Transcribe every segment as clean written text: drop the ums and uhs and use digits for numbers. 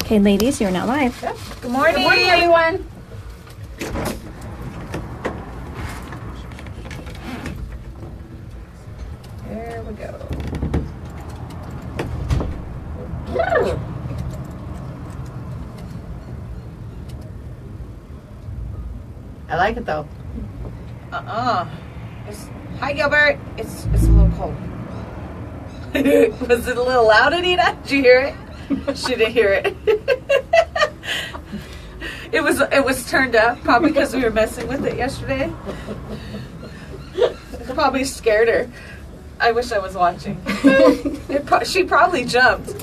Okay, ladies, you're now live. Yep. Good morning. Good morning, everyone. There we go. I like it though. Hi, Gilbert. It's a little cold. Was it a little loud, Anita? Did you hear it? She didn't hear it. It was turned up, probably because we were messing with it yesterday. It probably scared her. I wish I was watching. She probably jumped.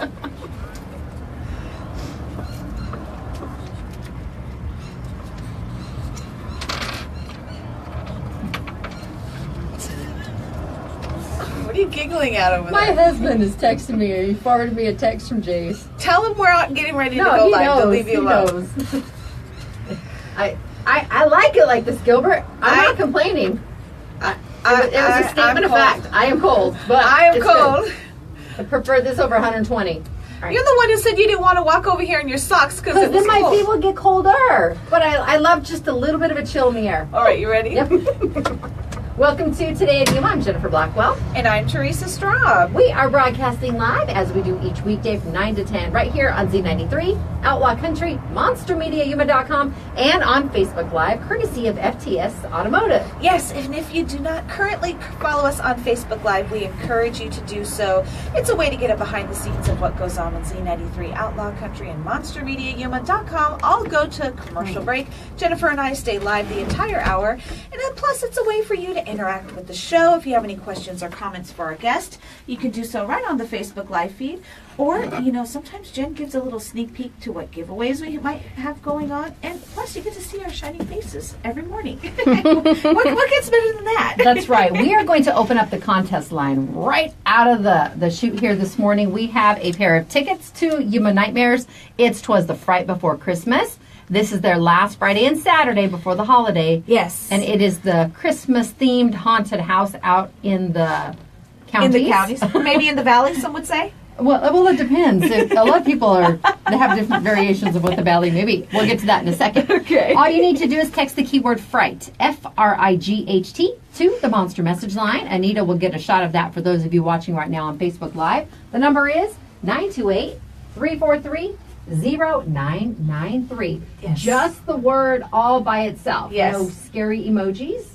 What are you giggling at over My there? husband is texting me. He forwarded me a text from Jace. Tell him we're out getting ready to go No, he live. They'll knows. leave you He alone. knows. I like it like this, Gilbert. I'm not complaining. It was a statement of fact. I am cold, but I am it's cold. good. I prefer this over 120. Right. You're the one who said you didn't want to walk over here in your socks because it was then my cold. feet will get colder. But I love just a little bit of a chill in the air. All right, you ready? Yep. Welcome to Today at Yuma. I'm Jennifer Blackwell. And I'm Teresa Straub. We are broadcasting live as we do each weekday from 9 to 10 right here on Z93, Outlaw Country, MonsterMediaYuma.com, and on Facebook Live, courtesy of FTS Automotive. Yes, and if you do not currently follow us on Facebook Live, we encourage you to do so. It's a way to get a behind the scenes of what goes on Z93, Outlaw Country, and MonsterMediaYuma.com. All go to commercial break. Jennifer and I stay live the entire hour. And then plus, it's a way for you to interact with the show. If you have any questions or comments for our guest, you can do so right on the Facebook Live feed. Or, sometimes Jen gives a little sneak peek to what giveaways we might have going on. And plus, you get to see our shining faces every morning. what gets better than that? That's right. We are going to open up the contest line right out of the chute here this morning. We have a pair of tickets to Yuma Nightmares. It's 'Twas the Fright Before Christmas. This is their last Friday and Saturday before the holiday. Yes. And it is the Christmas-themed haunted house out in the counties. In the counties. Maybe in the valley, some would say. Well, it depends. A lot of people they have different variations of what the valley may be. We'll get to that in a second. Okay. All you need to do is text the keyword FRIGHT, F-R-I-G-H-T, to the Monster Message line. Anita will get a shot of that for those of you watching right now on Facebook Live. The number is 928-343-0993. Yes. Just the word all by itself. Yes. No scary emojis.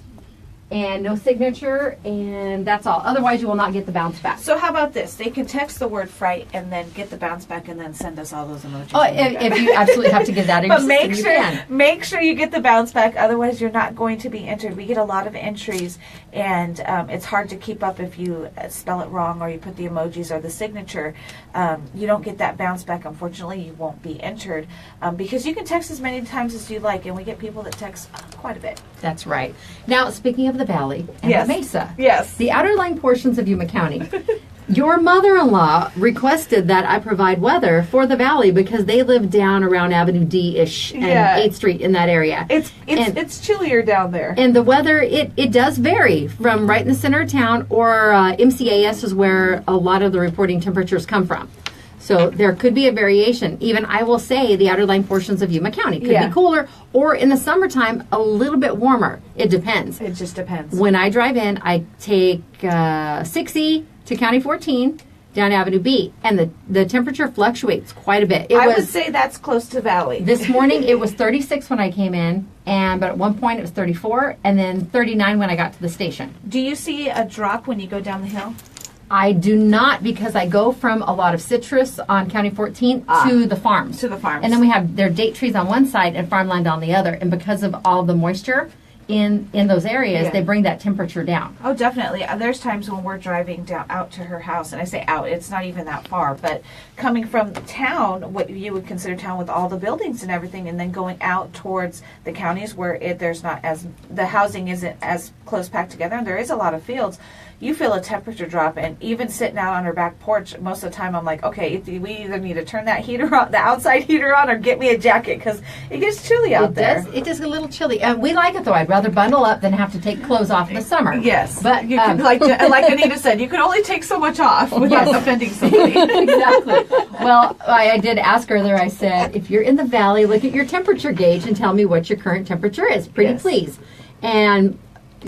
And no signature, and that's all. Otherwise, you will not get the bounce back. So how about this? They can text the word fright and then get the bounce back and then send us all those emojis. Oh, if you absolutely have to give that in But your system, make sure you get the bounce back. Otherwise, you're not going to be entered. We get a lot of entries, and it's hard to keep up if you spell it wrong or you put the emojis or the signature. You don't get that bounce back. Unfortunately, you won't be entered because you can text as many times as you like, and we get people that text quite a bit. That's right. Now, speaking of the Valley and Yes. the Mesa, Yes. the outer lying portions of Yuma County. Your mother-in-law requested that I provide weather for the Valley because they live down around Avenue D-ish and Yeah. 8th Street in that area. It's chillier down there. And the weather, it does vary from right in the center of town, or MCAS is where a lot of the reporting temperatures come from. So there could be a variation. Even I will say the outer lying portions of Yuma County could be cooler, or in the summertime a little bit warmer. It depends. It just depends. When I drive in, I take 6E to County 14 down Avenue B, and the temperature fluctuates quite a bit. I would say that's close to Valley. This morning it was 36 when I came in, but at one point it was 34, and then 39 when I got to the station. Do you see a drop when you go down the hill? I do not, because I go from a lot of citrus on County 14 to the farms. To the farms. And then we have their date trees on one side and farmland on the other. And because of all the moisture in those areas, they bring that temperature down. Oh, definitely. There's times when we're driving down out to her house, and I say out, it's not even that far, but coming from town, what you would consider town with all the buildings and everything, and then going out towards the counties where the housing isn't as close packed together, and there is a lot of fields. you feel a temperature drop, and even sitting out on her back porch, most of the time I'm like, okay, we either need to turn that heater on, the outside heater on, or get me a jacket because it gets chilly out there. It does get a little chilly. We like it though. I'd rather bundle up than have to take clothes off in the summer. Yes, but you can, like Anita said, you can only take so much off without offending somebody. Exactly. Well, I did ask earlier. I said, if you're in the valley, look at your temperature gauge and tell me what your current temperature is. Pretty please. And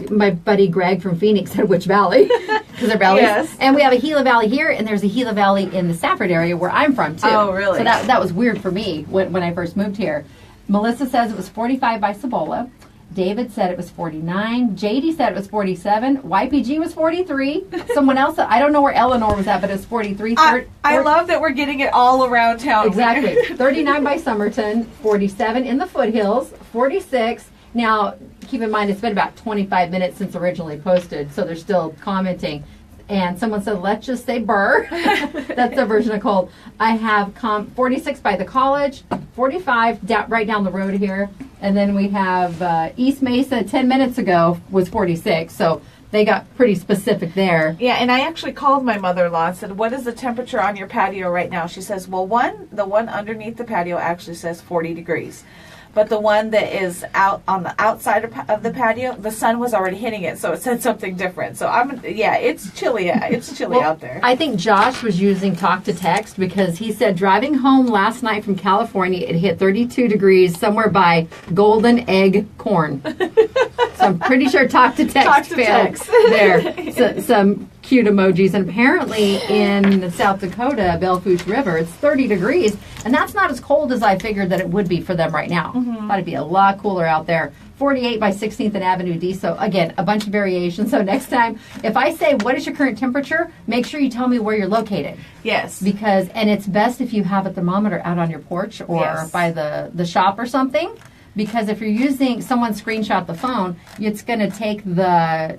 my buddy Greg from Phoenix said, which valley? Because they're valleys. Yes. And we have a Gila Valley here, and there's a Gila Valley in the Stafford area where I'm from, too. Oh, really? So that was weird for me when I first moved here. Melissa says it was 45 by Cibola. David said it was 49. JD said it was 47. YPG was 43. Someone else, I don't know where Eleanor was at, but it was 43. I love that we're getting it all around town. Exactly. 39 by Somerton. 47 in the foothills. 46. Now, keep in mind, it's been about 25 minutes since originally posted, so they're still commenting. And someone said, let's just say burr. That's their version of cold. I have 46 by the college, 45 right down the road here. And then we have East Mesa 10 minutes ago was 46. So they got pretty specific there. Yeah, and I actually called my mother-in-law and said, what is the temperature on your patio right now? She says, well, the one underneath the patio actually says 40 degrees. But the one that is out on the outside of the patio, the sun was already hitting it, so it said something different. So it's chilly. It's chilly out there. I think Josh was using talk to text because he said driving home last night from California, it hit 32 degrees somewhere by Golden Egg Corn. So I'm pretty sure talk to text failed there. So, some cute emojis. And apparently in South Dakota, Belle Fourche River, it's 30 degrees. And that's not as cold as I figured that it would be for them right now. Thought it'd be a lot cooler out there. 48 by 16th and Avenue D. So again, a bunch of variations. So next time, if I say, what is your current temperature? Make sure you tell me where you're located. Yes. And it's best if you have a thermometer out on your porch or by the shop or something. Because if you're using, someone screenshot the phone, it's going to take the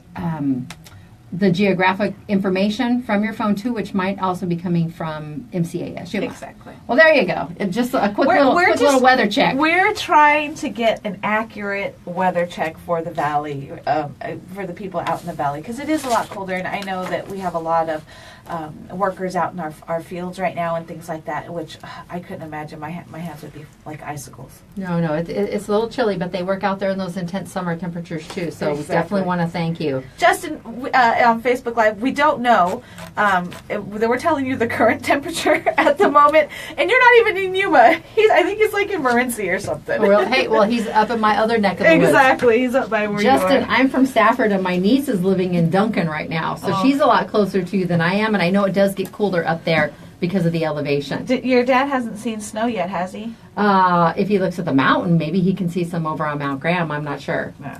geographic information from your phone too, which might also be coming from MCAS. Yuma. Exactly. Well, there you go. Just a quick little weather check. We're trying to get an accurate weather check for the valley, for the people out in the valley, because it is a lot colder, and I know that we have a lot of workers out in our fields right now and things like that, which I couldn't imagine. My hands would be like icicles. No, it's a little chilly, but they work out there in those intense summer temperatures too. So we definitely want to thank you, Justin. On Facebook Live, we don't know. We're telling you the current temperature at the moment, and you're not even in Yuma. I think he's like in Morenci or something. Well, he's up in my other neck of the woods. Exactly, he's up by where Justin, you are. I'm from Stafford, and my niece is living in Duncan right now, so she's a lot closer to you than I am, and I know it does get cooler up there because of the elevation. Your dad hasn't seen snow yet, has he? If he looks at the mountain, maybe he can see some over on Mount Graham. I'm not sure. No.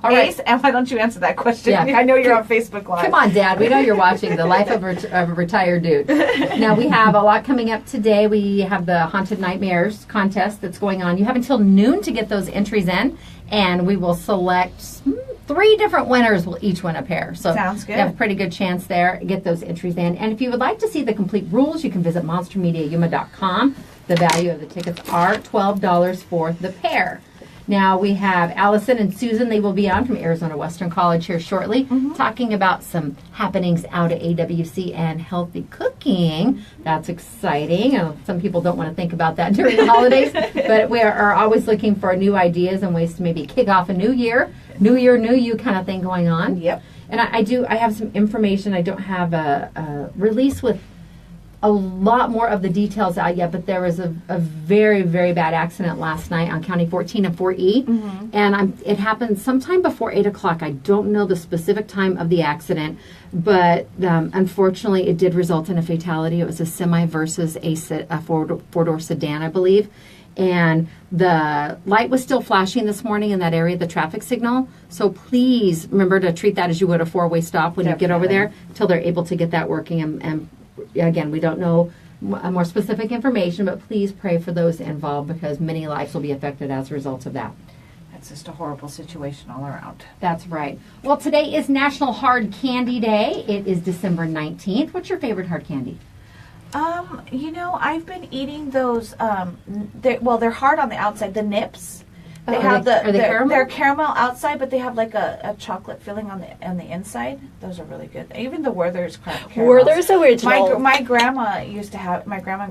All right. Ace, and why don't you answer that question? Yeah. I know you're on Facebook Live. Come on, Dad. We know you're watching The Life of a Retired Dude. Now, we have a lot coming up today. We have the Haunted Nightmares contest that's going on. You have until noon to get those entries in, and we will select 3 different winners. Will each win a pair. So sounds good. You have a pretty good chance there. Get those entries in. And if you would like to see the complete rules, you can visit monstermediayuma.com. The value of the tickets are $12 for the pair. Now we have Allison and Susan. They will be on from Arizona Western College here shortly, talking about some happenings out at AWC and healthy cooking. That's exciting. Some people don't want to think about that during the holidays, but we are always looking for new ideas and ways to maybe kick off a new year, new you kind of thing going on. Yep. And I have some information. I don't have a release with a lot more of the details out yet, but there was a very, very bad accident last night on County 14 and 4E, and it happened sometime before 8 o'clock. I don't know the specific time of the accident, but unfortunately it did result in a fatality. It was a semi versus a four-door sedan, I believe, and the light was still flashing this morning in that area, the traffic signal, so please remember to treat that as you would a four-way stop when you get over there until they're able to get that working. And again, we don't know more specific information, but please pray for those involved because many lives will be affected as a result of that. It's just a horrible situation all around. That's right. Well, today is National Hard Candy Day. It is December 19th. What's your favorite hard candy? I've been eating those, they're hard on the outside, the nips. They Are have they- are they caramel? They're caramel outside, but they have like a chocolate filling on the inside. Those are really good. Even the Werther's caramels. Werther's original. My grandma and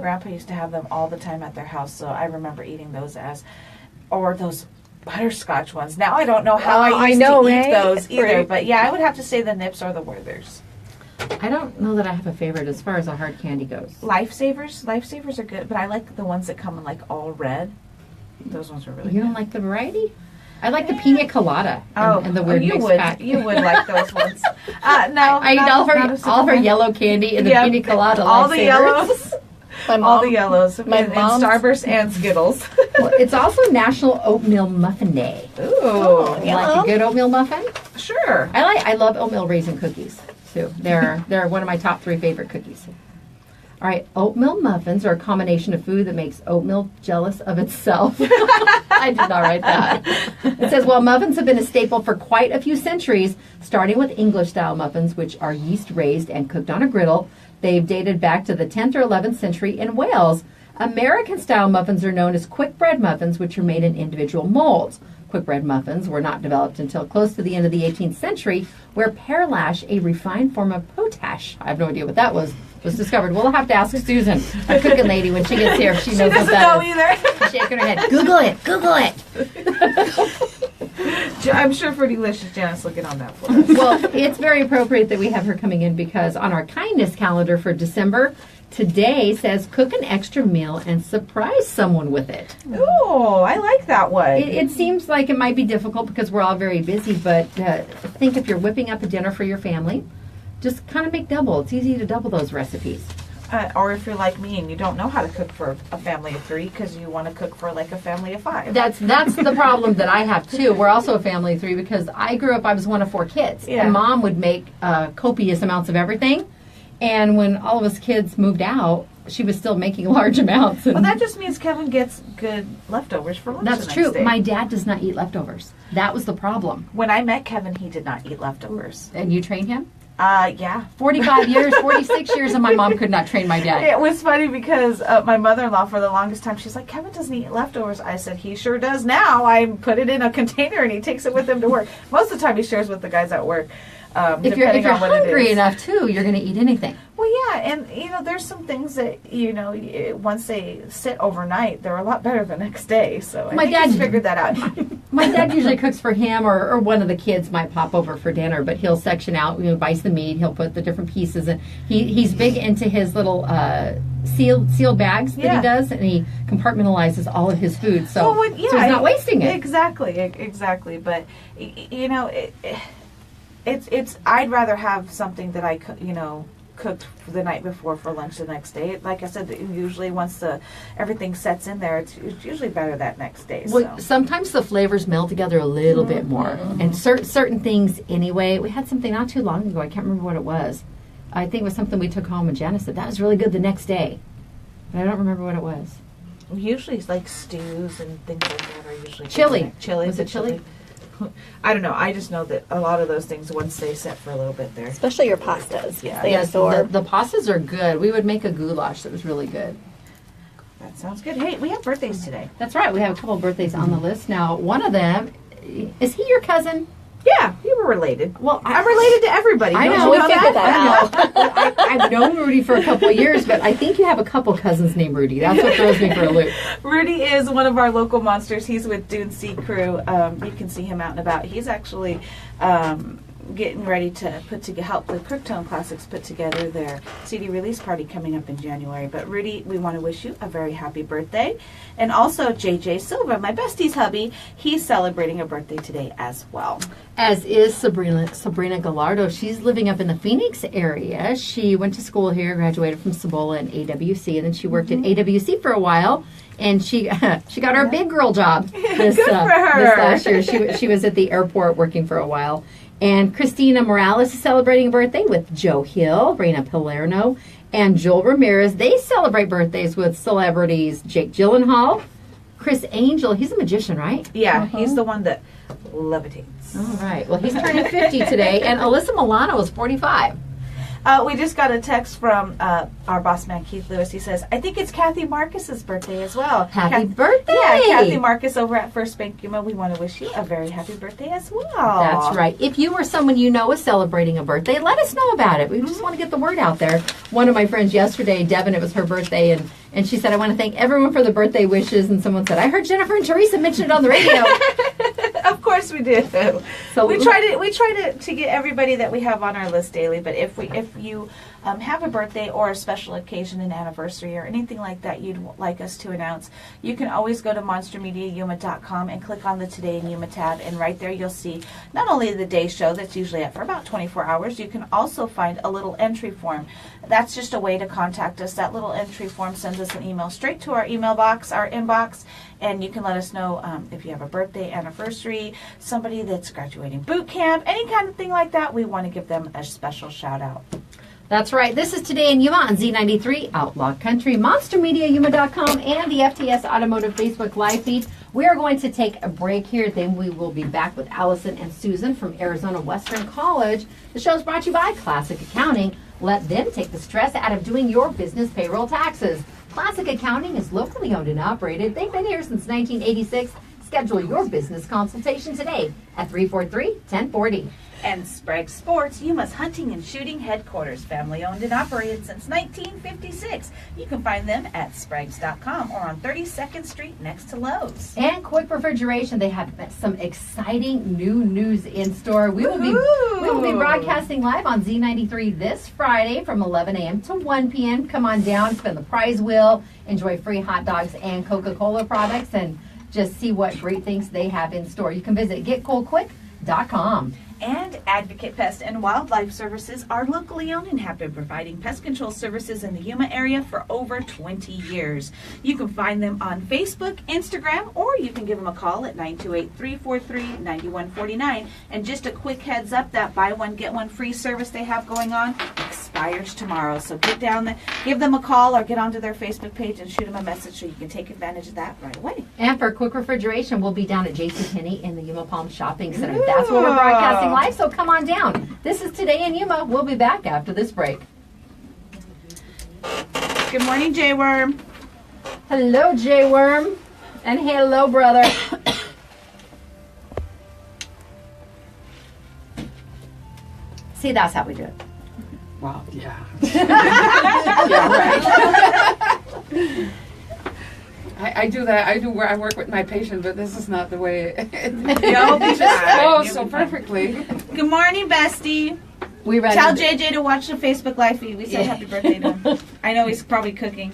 grandpa used to have them all the time at their house, so I remember eating those or those butterscotch ones. Now I don't know how I used to eat those either, Right. but yeah, I would have to say the Nips or the Werther's. I don't know that I have a favorite as far as a hard candy goes. Lifesavers are good, but I like the ones that come in like all red. Those ones are really You good. don't like the variety? I like the pina colada and the weird you mixed would pack. you would like those ones. No, I eat all of her yellow candy and the Yeah, pina colada. all the Lifesavers. My yellows. All mom, the yellows. my and mom's- Starburst and Skittles. Well, it's also National Oatmeal Muffin Day. Ooh, You like a good oatmeal muffin? sure. I love oatmeal raisin cookies too. They're one of my top 3 favorite cookies. All right, oatmeal muffins are a combination of food that makes oatmeal jealous of itself. I did not write that. It says, while muffins have been a staple for quite a few centuries, starting with English-style muffins, which are yeast-raised and cooked on a griddle, they've dated back to the 10th or 11th century in Wales. American-style muffins are known as quick bread muffins, which are made in individual molds. Quick bread muffins were not developed until close to the end of the 18th century, where pearlash, a refined form of potash, I have no idea what that was discovered. We'll have to ask Susan, our cooking lady, when she gets here if she knows what that is. either. She's shaking her head. Google it. I'm sure for delicious Janice will get on that for us. Well, it's very appropriate that we have her coming in because on our kindness calendar for December, today says cook an extra meal and surprise someone with it. Ooh, I like that one. It seems like it might be difficult because we're all very busy, but think if you're whipping up a dinner for your family, just kind of make double. It's easy to double those recipes. Or if you're like me and you don't know how to cook for a family of 3 because you want to cook for like a family of 5. That's the problem that I have too. We're also a family of 3 because I grew up, I was one of 4 kids. Yeah. And Mom would make copious amounts of everything. And when all of us kids moved out, she was still making large amounts. And Well, that just means Kevin gets good leftovers for lunch that's the true. next day. My dad does not eat leftovers. That was the problem. When I met Kevin, he did not eat leftovers. And you trained him? Yeah. 45 years, 46 years, and my mom could not train my dad. It was funny because my mother-in-law, for the longest time, she's like, Kevin doesn't eat leftovers. I said, he sure does now. I put it in a container and he takes it with him to work. Most of the time he shares with the guys at work. If you're depending on what it hungry is. enough, too, you're going to eat anything. Well, yeah, and there's some things that once they sit overnight, they're a lot better the next day. So I My think dad- he's figured that out. My dad usually cooks for him, or one of the kids might pop over for dinner, but he'll section out, bites the meat, he'll put the different pieces, and he's big into his little sealed bags that Yeah. he does, and he compartmentalizes all of his food, so, Well, so he's not wasting it. Exactly. But it's I'd rather have something that I cooked the night before for lunch the next day. Like I said, usually once everything sets in there, it's usually better that next day. Well, So. sometimes the flavors meld together a little bit more, and certain things anyway. We had something not too long ago. I can't remember what it was. I think it was something we took home, and Janice said that was really good the next day, but I don't remember what it was. Usually it's like stews and things like that are usually Chili. Chili. Was it chili? I don't know. I just know that a lot of those things, once they set for a little bit, there. especially your pastas. Yeah. They Yes, absorb. the pastas are good. We would make a goulash that was really good. That sounds good. Hey, we have birthdays today. That's right. We have a couple of birthdays on the list. Now, one of them, is he your cousin? Yeah, you were related. Well, I'm related to everybody. I Don't know. you We know figured that out. I've known Rudy for a couple of years, but I think you have a couple cousins named Rudy. That's what throws me for a loop. Rudy is one of our local monsters. He's with Dune Sea Crew. You can see him out and about. He's actually getting ready to help the Crooktone Classics put together their CD release party coming up in January. But Rudy, we want to wish you a very happy birthday. And also JJ Silva, my bestie's hubby, he's celebrating a birthday today as well. As is Sabrina Gallardo. She's living up in the Phoenix area. She went to school here, graduated from Cibola and AWC, and then she worked at AWC for a while. And she got her big girl job this Good for her. this last year. She was at the airport working for a while. And Christina Morales is celebrating a birthday with Joe Hill, Reina Palermo, and Joel Ramirez. They celebrate birthdays with celebrities Jake Gyllenhaal, Chris Angel. He's a magician, right? Yeah, he's the one that levitates. All right. Well, he's turning 50 today, and Alyssa Milano is 45. We just got a text from our boss man, Keith Lewis. He says, I think it's Kathy Marcus's birthday as well. Happy birthday! Yeah, Kathy Marcus over at First Bank Yuma. We want to wish you a very happy birthday as well. That's right. If you or someone you know is celebrating a birthday, let us know about it. We just want to get the word out there. One of my friends yesterday, Devin, it was her birthday, and she said, I want to thank everyone for the birthday wishes. And someone said, I heard Jennifer and Teresa mention it on the radio. Of course we do. So we try to get everybody that we have on our list daily. But if you have a birthday or a special occasion, an anniversary, or anything like that you'd like us to announce, you can always go to monstermediayuma.com and click on the Today in Yuma tab, and right there you'll see not only the day show that's usually up for about 24 hours, you can also find a little entry form. That's just a way to contact us. That little entry form sends us an email straight to our email box, our inbox, and you can let us know if you have a birthday, anniversary, somebody that's graduating boot camp, any kind of thing like that. We want to give them a special shout out. That's right. This is Today in Yuma on Z93, Outlaw Country, MonsterMediaYuma.com, and the FTS Automotive Facebook Live feed. We are going to take a break here. Then we will be back with Allison and Susan from Arizona Western College. The show is brought to you by Classic Accounting. Let them take the stress out of doing your business payroll taxes. Classic Accounting is locally owned and operated. They've been here since 1986. Schedule your business consultation today at 343-1040. And Sprague Sports, Yuma's hunting and shooting headquarters, family owned and operated since 1956. You can find them at Spragues.com or on 32nd Street next to Lowe's. And Quick Refrigeration, they have some exciting new news in store. We will be broadcasting live on Z93 this Friday from 11 a.m. to 1 p.m. Come on down, spin the prize wheel, enjoy free hot dogs and Coca-Cola products, and just see what great things they have in store. You can visit getcoolquick.com. And Advocate Pest and Wildlife Services are locally owned and have been providing pest control services in the Yuma area for over 20 years. You can find them on Facebook, Instagram, or you can give them a call at 928-343-9149. And just a quick heads up, that buy one, get one free service they have going on expires tomorrow. So get down there, give them a call, or get onto their Facebook page and shoot them a message so you can take advantage of that right away. And for Quick Refrigeration, we'll be down at JCPenney in the Yuma Palm Shopping Center. That's where we're broadcasting live, so come on down. This is Today in Yuma. We'll be back after this break. Good morning, Jay Worm. Hello, Jay Worm. And hello, brother. See, that's how we do it. Wow, yeah. I do that. I work with my patient, but this is not the way it goes so perfectly. Good morning, bestie. Tell JJ to watch the Facebook Live feed. We said happy birthday to him. I know he's probably cooking.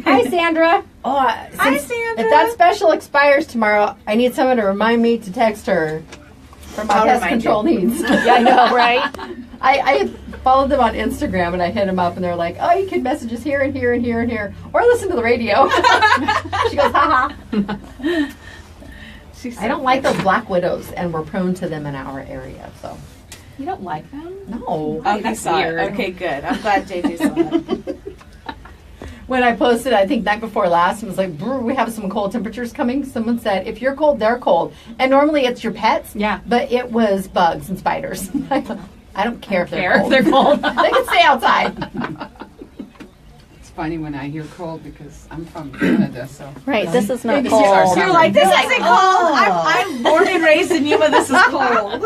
Hi, Sandra. Hi, Sandra. If that special expires tomorrow, I need someone to remind me to text her for my pest control needs. Yeah, I know, right? I followed them on Instagram and I hit them up and they're like, oh, you can message us here and here and here and here, or listen to the radio. She goes, haha. I don't like those black widows, and we're prone to them in our area. So You don't like them? no. Oh, that's weird. Okay, good. I'm glad JJ saw that. When I posted, I think night before last, and was like, we have some cold temperatures coming. Someone said, if you're cold, they're cold. And normally it's your pets. Yeah. But it was bugs and spiders. I don't care if they're cold. They're cold. They can stay outside. It's funny when I hear cold because I'm from Canada, so. Right, this is not Maybe cold. You're like, this isn't cold. I'm born and raised in Yuma. This is cold.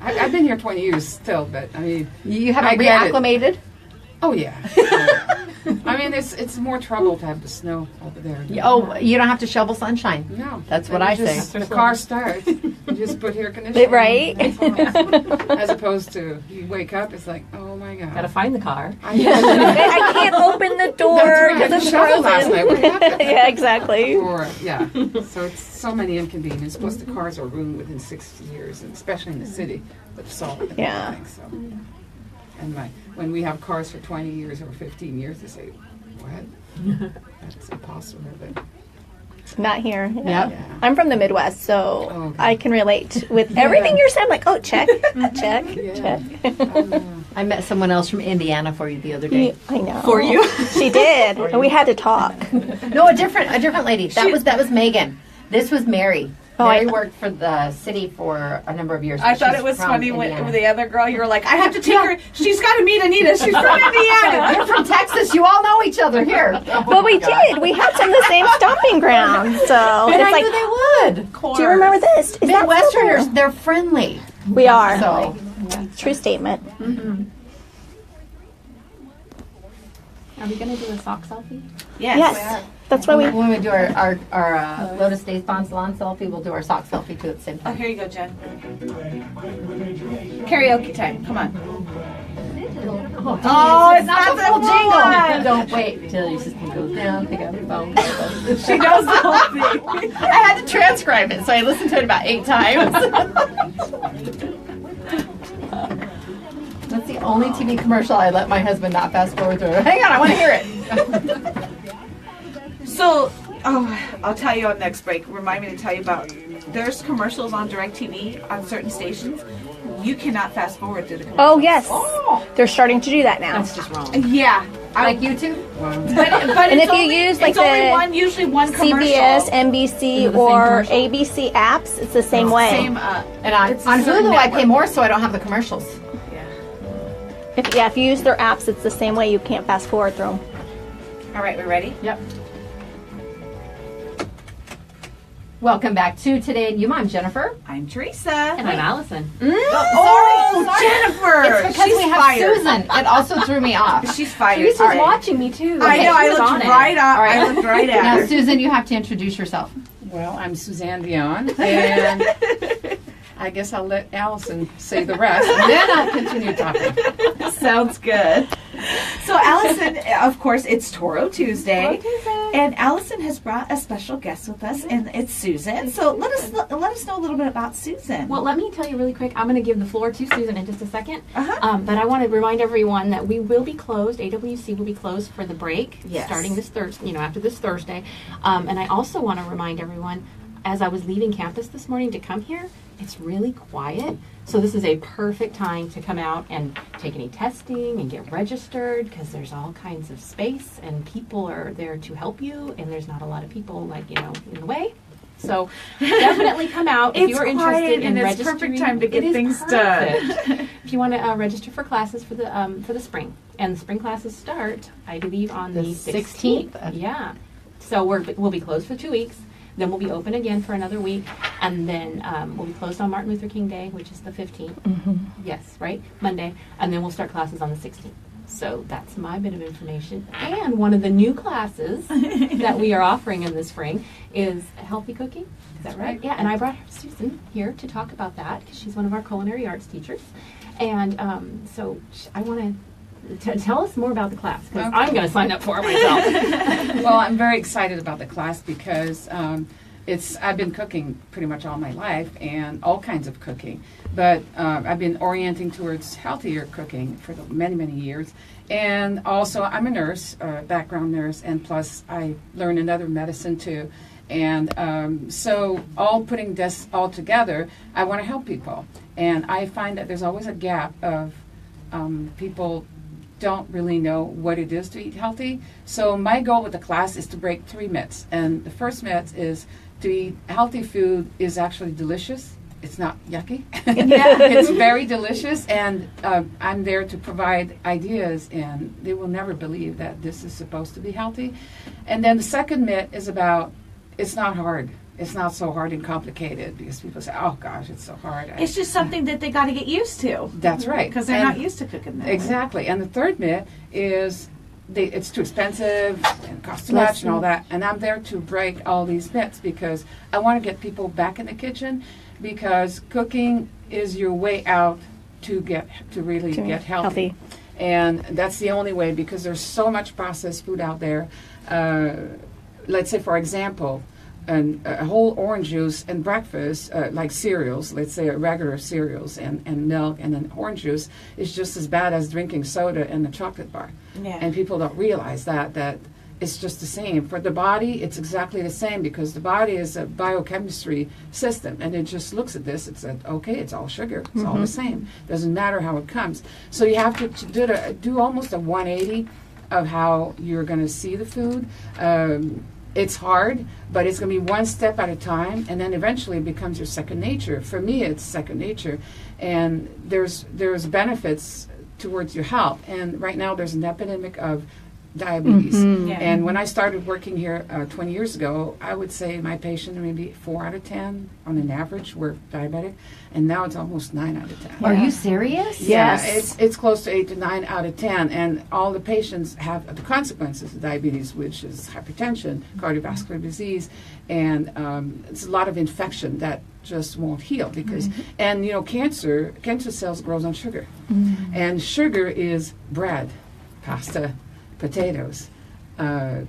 I've been here 20 years still, but I mean. You I haven't get it. reacclimated? Oh, yeah. I mean, it's more trouble to have the snow over there. Oh, you don't have to shovel sunshine. No. That's what I say. The car starts. You just put air conditioning. Right? That's all. As opposed to you wake up, it's like, oh my God. Gotta find the car. I can't open the door That's right. because it's Shoveled last frozen. night. What happened? Yeah, exactly. Yeah. So it's so many inconveniences. Plus the cars are ruined within 6 years, and especially in the city with salt and Yeah. everything. So. And when we have cars for 20 years or 15 years, they say, what? That's impossible. But Not here. Yep. yeah. I'm from the Midwest, so Okay. I can relate with everything you're saying. I'm like, oh, check, check, check. I met someone else from Indiana for you the other day. I know. For you? She did. And we had to talk. No, a different lady. That was Megan. This was Mary. Oh, Mary worked for the city for a number of years. I thought She's it was from funny Indiana. when the other girl, you were like, I have to take her. She's got to meet Anita. She's from Indiana. You're from Texas. You all know each other here. Well, we did. We had some of the same stomping grounds. So And it's I like, knew they would. Course. do you remember this? Is that Midwesterners, so they're friendly. cool? We are. So, True statement. Are we going to do a sock selfie? Yes. That's why we. when we do our Lotus Day Spawn Salon selfie, we'll do our sock selfie too at the same Oh, time. here you go, Jen. Karaoke time. Come on. Oh, it's not the full one. Don't wait till your system goes down. Pick up your phone. She knows the whole thing. I had to transcribe it, so I listened to it about 8 times. That's the only TV commercial I let my husband not fast forward through. Hang on, I want to hear it. So, I'll tell you on next break. Remind me to tell you about. There's commercials on DirecTV on certain stations. You cannot fast forward through the commercials. Oh yes, they're starting to do that now. That's just wrong. Yeah. Like YouTube? But And it's if you only, use, like, it's only the one, usually one commercial. CBS, NBC, the or same ABC apps, it's the same way. Same. And on It's a Hulu, certain I pay network. more, so I don't have the commercials. Yeah. If you use their apps, it's the same way. You can't fast forward through them. All right, we ready? Yep. Welcome back to Today in Yuma. I'm Jennifer. I'm Teresa. And I'm Allison. Oh, Jennifer! It's because She's we have fired. Susan. It also threw me off. She's fired. Teresa's All right. watching me too. I know. She I was on looked it. right up. All right. I looked right at Now, her. Susan, you have to introduce yourself. Well, I'm Suzanne Dion, and I guess I'll let Allison say the rest, and then I'll continue talking. Sounds good. So, Allison, of course, it's Toro Tuesday, and Allison has brought a special guest with us, and it's Susan. So, let us know a little bit about Susan. Well, let me tell you really quick. I'm going to give the floor to Susan in just a second. Uh-huh. But I want to remind everyone that we will be closed. AWC will be closed for the break, Yes. starting this Thursday. After this Thursday. And I also want to remind everyone, as I was leaving campus this morning to come here, it's really quiet. So this is a perfect time to come out and take any testing and get registered, because there's all kinds of space and people are there to help you, and there's not a lot of people in the way. So definitely come out if It's you're quiet interested in and it's registering. perfect time to get It is things done. perfect. If you want to register for classes for the spring, and the spring classes start, I believe, on the 16th. Yeah. So we'll be closed for 2 weeks. Then we'll be open again for another week, and then we'll be closed on Martin Luther King Day, which is the 15th. Yes, right? Monday. And then we'll start classes on the 16th. So that's my bit of information. And one of the new classes that we are offering in the spring is healthy cooking. Is that right? Yeah, and I brought Susan here to talk about that, because she's one of our culinary arts teachers. And so I want to tell us more about the class, because Okay. I'm going to sign up for it myself. Well, I'm very excited about the class because I've been cooking pretty much all my life, and all kinds of cooking. But I've been orienting towards healthier cooking for many, many years. And also, I'm a nurse, background nurse, and plus I learn another medicine too. And so all putting this all together, I want to help people. And I find that there's always a gap of people don't really know what it is to eat healthy. So my goal with the class is to break 3 myths. And the first myth is to eat healthy food is actually delicious. It's not yucky. It's very delicious, and I'm there to provide ideas, and they will never believe that this is supposed to be healthy. And then the second myth is about it's not hard. It's not so hard and complicated, because people say, oh gosh, it's so hard. It's just something that they got to get used to. That's right. Because they're And- not used to cooking that. Exactly. And the third myth is it's too expensive and costs too much and all that. And I'm there to break all these myths, because I want to get people back in the kitchen, because cooking is your way out to really get healthy. And that's the only way, because there's so much processed food out there. Let's say, for example, a whole orange juice and breakfast, like cereals, let's say regular cereals and milk and an orange juice, is just as bad as drinking soda and a chocolate bar. Yeah. And people don't realize that it's just the same. For the body, it's exactly the same, because the body is a biochemistry system, and it just looks at this, it's okay, it's all sugar, it's all the same. Doesn't matter how it comes. So you have to do almost a 180 of how you're going to see the food. it's hard, but it's going to be one step at a time, and then eventually it becomes your second nature. For me, it's second nature, and there's benefits towards your health. And right now, there's an epidemic of diabetes. Yeah. And when I started working here 20 years ago, I would say my patient, maybe 4 out of 10 on an average, were diabetic, and now it's almost 9 out of 10. Are you serious? Yeah, Yes. it's close to 8 to 9 out of 10, and all the patients have the consequences of diabetes, which is hypertension, cardiovascular disease, and it's a lot of infection that just won't heal because, and cancer cells grows on sugar, and sugar is bread, pasta, potatoes,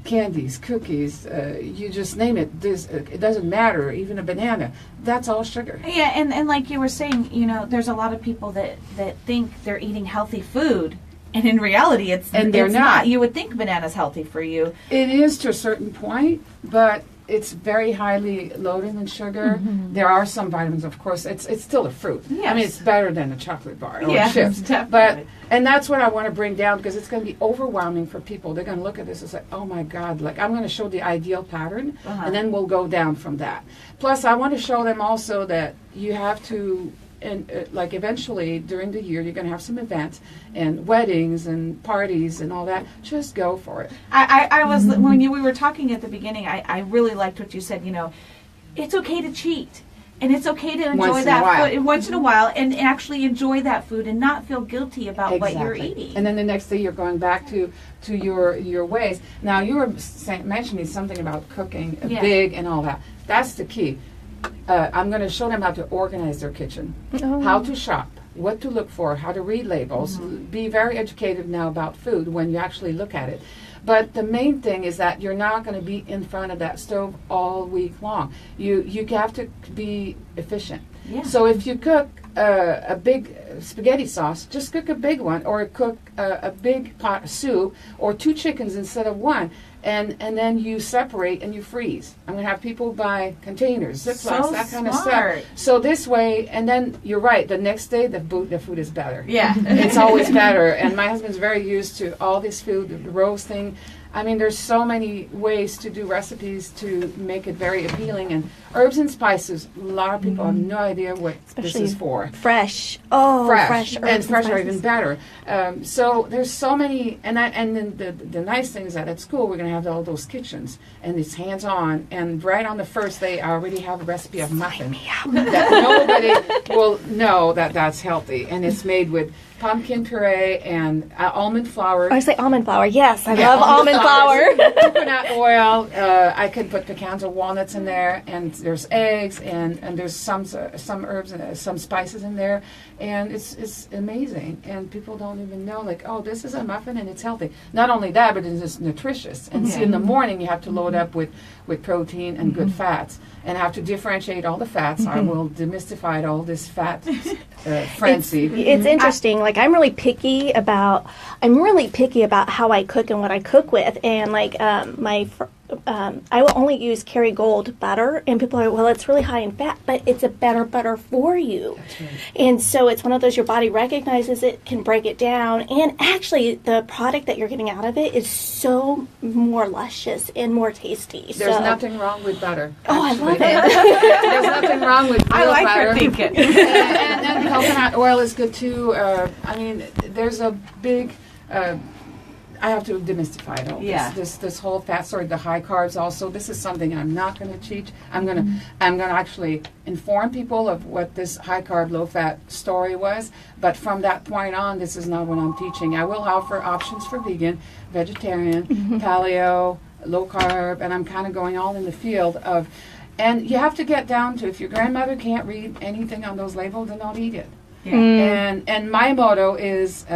candies, cookies, you just name it. It doesn't matter, even a banana. That's all sugar. Yeah, and like you were saying, there's a lot of people that think they're eating healthy food, and in reality, it's they're not. You would think banana's healthy for you. It is to a certain point, but it's very highly loaded in sugar. There are some vitamins, of course. It's still a fruit. Yes. I mean, it's better than a chocolate bar or Yes, chips. definitely. And that's what I want to bring down because it's going to be overwhelming for people. They're going to look at this and say, oh my God, like I'm going to show the ideal pattern, and then we'll go down from that. Plus, I want to show them also that you have to, and like eventually during the year, you're going to have some events and weddings and parties and all that. Just go for it. I was when we were talking at the beginning. I really liked what you said. It's okay to cheat, and it's okay to enjoy that food once in a while, and actually enjoy that food and not feel guilty about what you're eating. And then the next day you're going back to your ways. Now you were mentioning something about cooking big and all that. That's the key. I'm going to show them how to organize their kitchen, how to shop, what to look for, how to read labels, be very educated now about food when you actually look at it. But the main thing is that you're not going to be in front of that stove all week long. You have to be efficient. Yeah. So if you cook a big spaghetti sauce, just cook a big one, or cook a big pot of soup, or 2 chickens instead of 1. And then you separate and you freeze. I'm going to have people buy containers, Ziplocs, that kind of stuff. So this way, and then you're right, the next day the food is better. Yeah. It's always better. And my husband's very used to all this food, the roasting. I mean, there's so many ways to do recipes to make it very appealing. And herbs and spices, a lot of people have no idea what this is for. Fresh. Oh, fresh herbs and fresh are spices. even better. So there's so many, and then the nice thing is that at school we're going to have all those kitchens, and it's hands-on. And right on the first day, I already have a recipe of muffin that nobody will know that's healthy, and it's made with pumpkin puree and almond flour. I say almond flour. Yes, I love almond flour. Coconut oil. I can put pecans or walnuts in there, and there's eggs, and there's some herbs and some spices in there, and it's amazing. And people don't even know, like, oh, this is a muffin and it's healthy. Not only that, but it's nutritious. And see, in the morning you have to load up with protein and good fats, and have to differentiate all the fats. I will demystify all this fat frenzy. It's interesting. Like I'm really picky about how I cook and what I cook with, and like I will only use Kerrygold butter, and people are, well, it's really high in fat, but it's a better butter for you. That's right. And so it's one of those, your body recognizes it, can break it down, and actually the product that you're getting out of it is so more luscious and more tasty. There's nothing wrong with butter. Oh, I love it. There's nothing wrong with real I like butter. her thinking. and then coconut oil is good too. I mean, there's a big. I have to demystify it all. Yeah. This whole fat story, the high carbs also. This is something I'm not going to teach. I'm gonna actually inform people of what this high carb, low fat story was. But from that point on, this is not what I'm teaching. I will offer options for vegan, vegetarian, paleo, low carb, and I'm kind of going all in the field of. And you have to get down to, if your grandmother can't read anything on those labels, then don't eat it. Yeah. And my motto is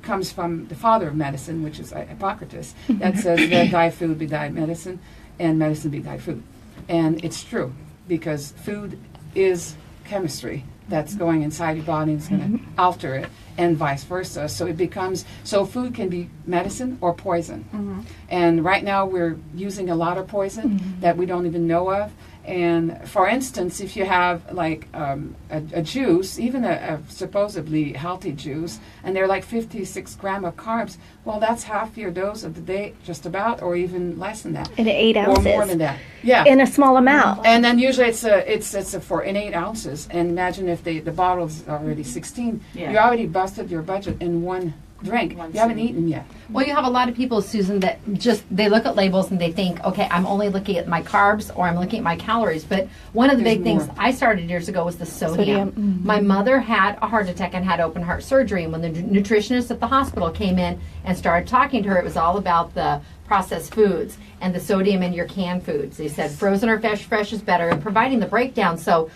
comes from the father of medicine, which is Hippocrates, that says, "Let thy food be thy medicine, and medicine be thy food." And it's true, because food is chemistry that's going inside your body and is going to alter it, and vice versa. So food can be medicine or poison. And right now we're using a lot of poison that we don't even know of. And for instance, if you have like a juice, even a supposedly healthy juice, and they're like 56 grams of carbs, well, that's half your dose of the day, just about, or even less than that. In 8 ounces. Or more than that. Yeah. In a small amount. And then usually it's in 8 ounces. And imagine if the bottle's already 16, Yeah. you already busted your budget in one drink. You haven't eaten yet. Well, you have a lot of people, Susan, that just, they look at labels and they think, okay, I'm only looking at my carbs or I'm looking at my calories. But one of the There's big things more. I started years ago was the sodium. Sodium, My mother had a heart attack and had open heart surgery. And when the nutritionist at the hospital came in and started talking to her, it was all about the processed foods and the sodium in your canned foods. They said frozen or fresh is better, and providing the breakdown. So,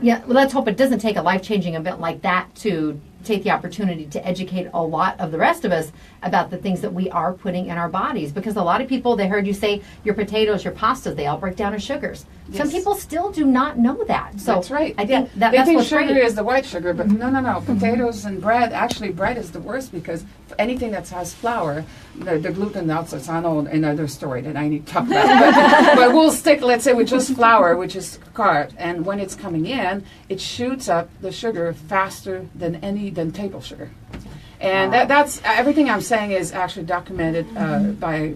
let's hope it doesn't take a life-changing event like that to take the opportunity to educate a lot of the rest of us about the things that we are putting in our bodies. Because a lot of people, they heard you say your potatoes, your pastas, they all break down as sugars. Some Yes. people still do not know that. So That's right. I think they that's think what's sugar great. is the white sugar, but no. Potatoes and bread, actually bread is the worst because anything that has flour, the gluten, that's another story that I need to talk about. but we'll stick, let's say, with just flour, which is carb. And when it's coming in, it shoots up the sugar faster than table sugar. And that's everything I'm saying is actually documented by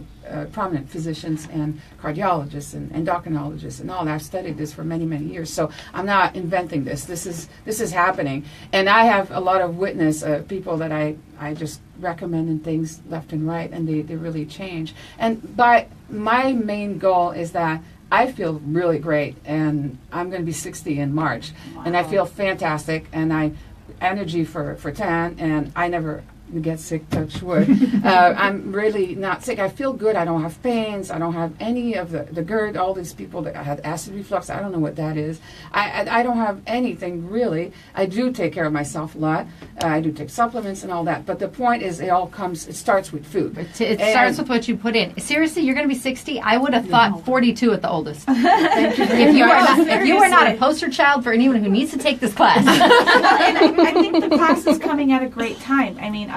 prominent physicians and cardiologists and endocrinologists and all that. I've studied this for many, many years. So I'm not inventing this. This is happening. And I have a lot of witness people that I just recommend things left and right, and they really change. And my main goal is that I feel really great, and I'm going to be 60 in March. Wow. And I feel fantastic, and I energy for 10, and I never get sick, touch wood. I'm really not sick. I feel good. I don't have pains. I don't have any of the GERD. All these people that had acid reflux, I don't know what that is. I don't have anything really. I do take care of myself a lot. I do take supplements and all that. But the point is, it starts with food. It starts with what you put in. Seriously, you're going to be 60? I would have thought 42 at the oldest. Thank you. If you are not a poster child for anyone who needs to take this class. And I think the class is coming at a great time. I mean,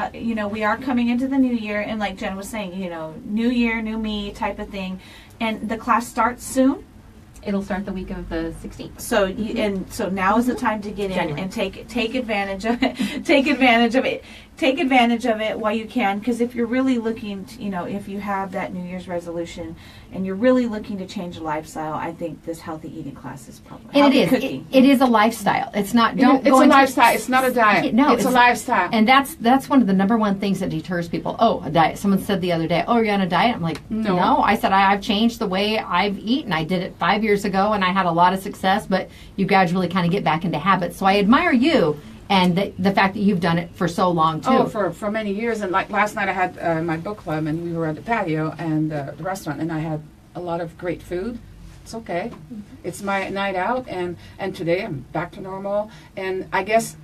we are coming into the new year, and like Jen was saying, new year, new me type of thing. And the class starts soon. It'll start the week of the 16th. So now is the time to get in January. and take advantage of it. Take advantage of it while you can, because if you're really looking to, if you have that New Year's resolution and you're really looking to change your lifestyle, I think this healthy eating class is probably And healthy it is. cooking. It is a lifestyle. It's not. It's a lifestyle. It's not a diet. No, it's a lifestyle. And that's one of the number one things that deters people. Oh, a diet. Someone said the other day, "Oh, you're on a diet." I'm like, No. I said I've changed the way I've eaten. I did it 5 years ago, and I had a lot of success. But you gradually kind of get back into habits. So I admire you. And the fact that you've done it for so long, too. Oh, for many years. And like last night I had my book club, and we were at the patio and the restaurant, and I had a lot of great food. It's okay. It's my night out, and today I'm back to normal. And I guess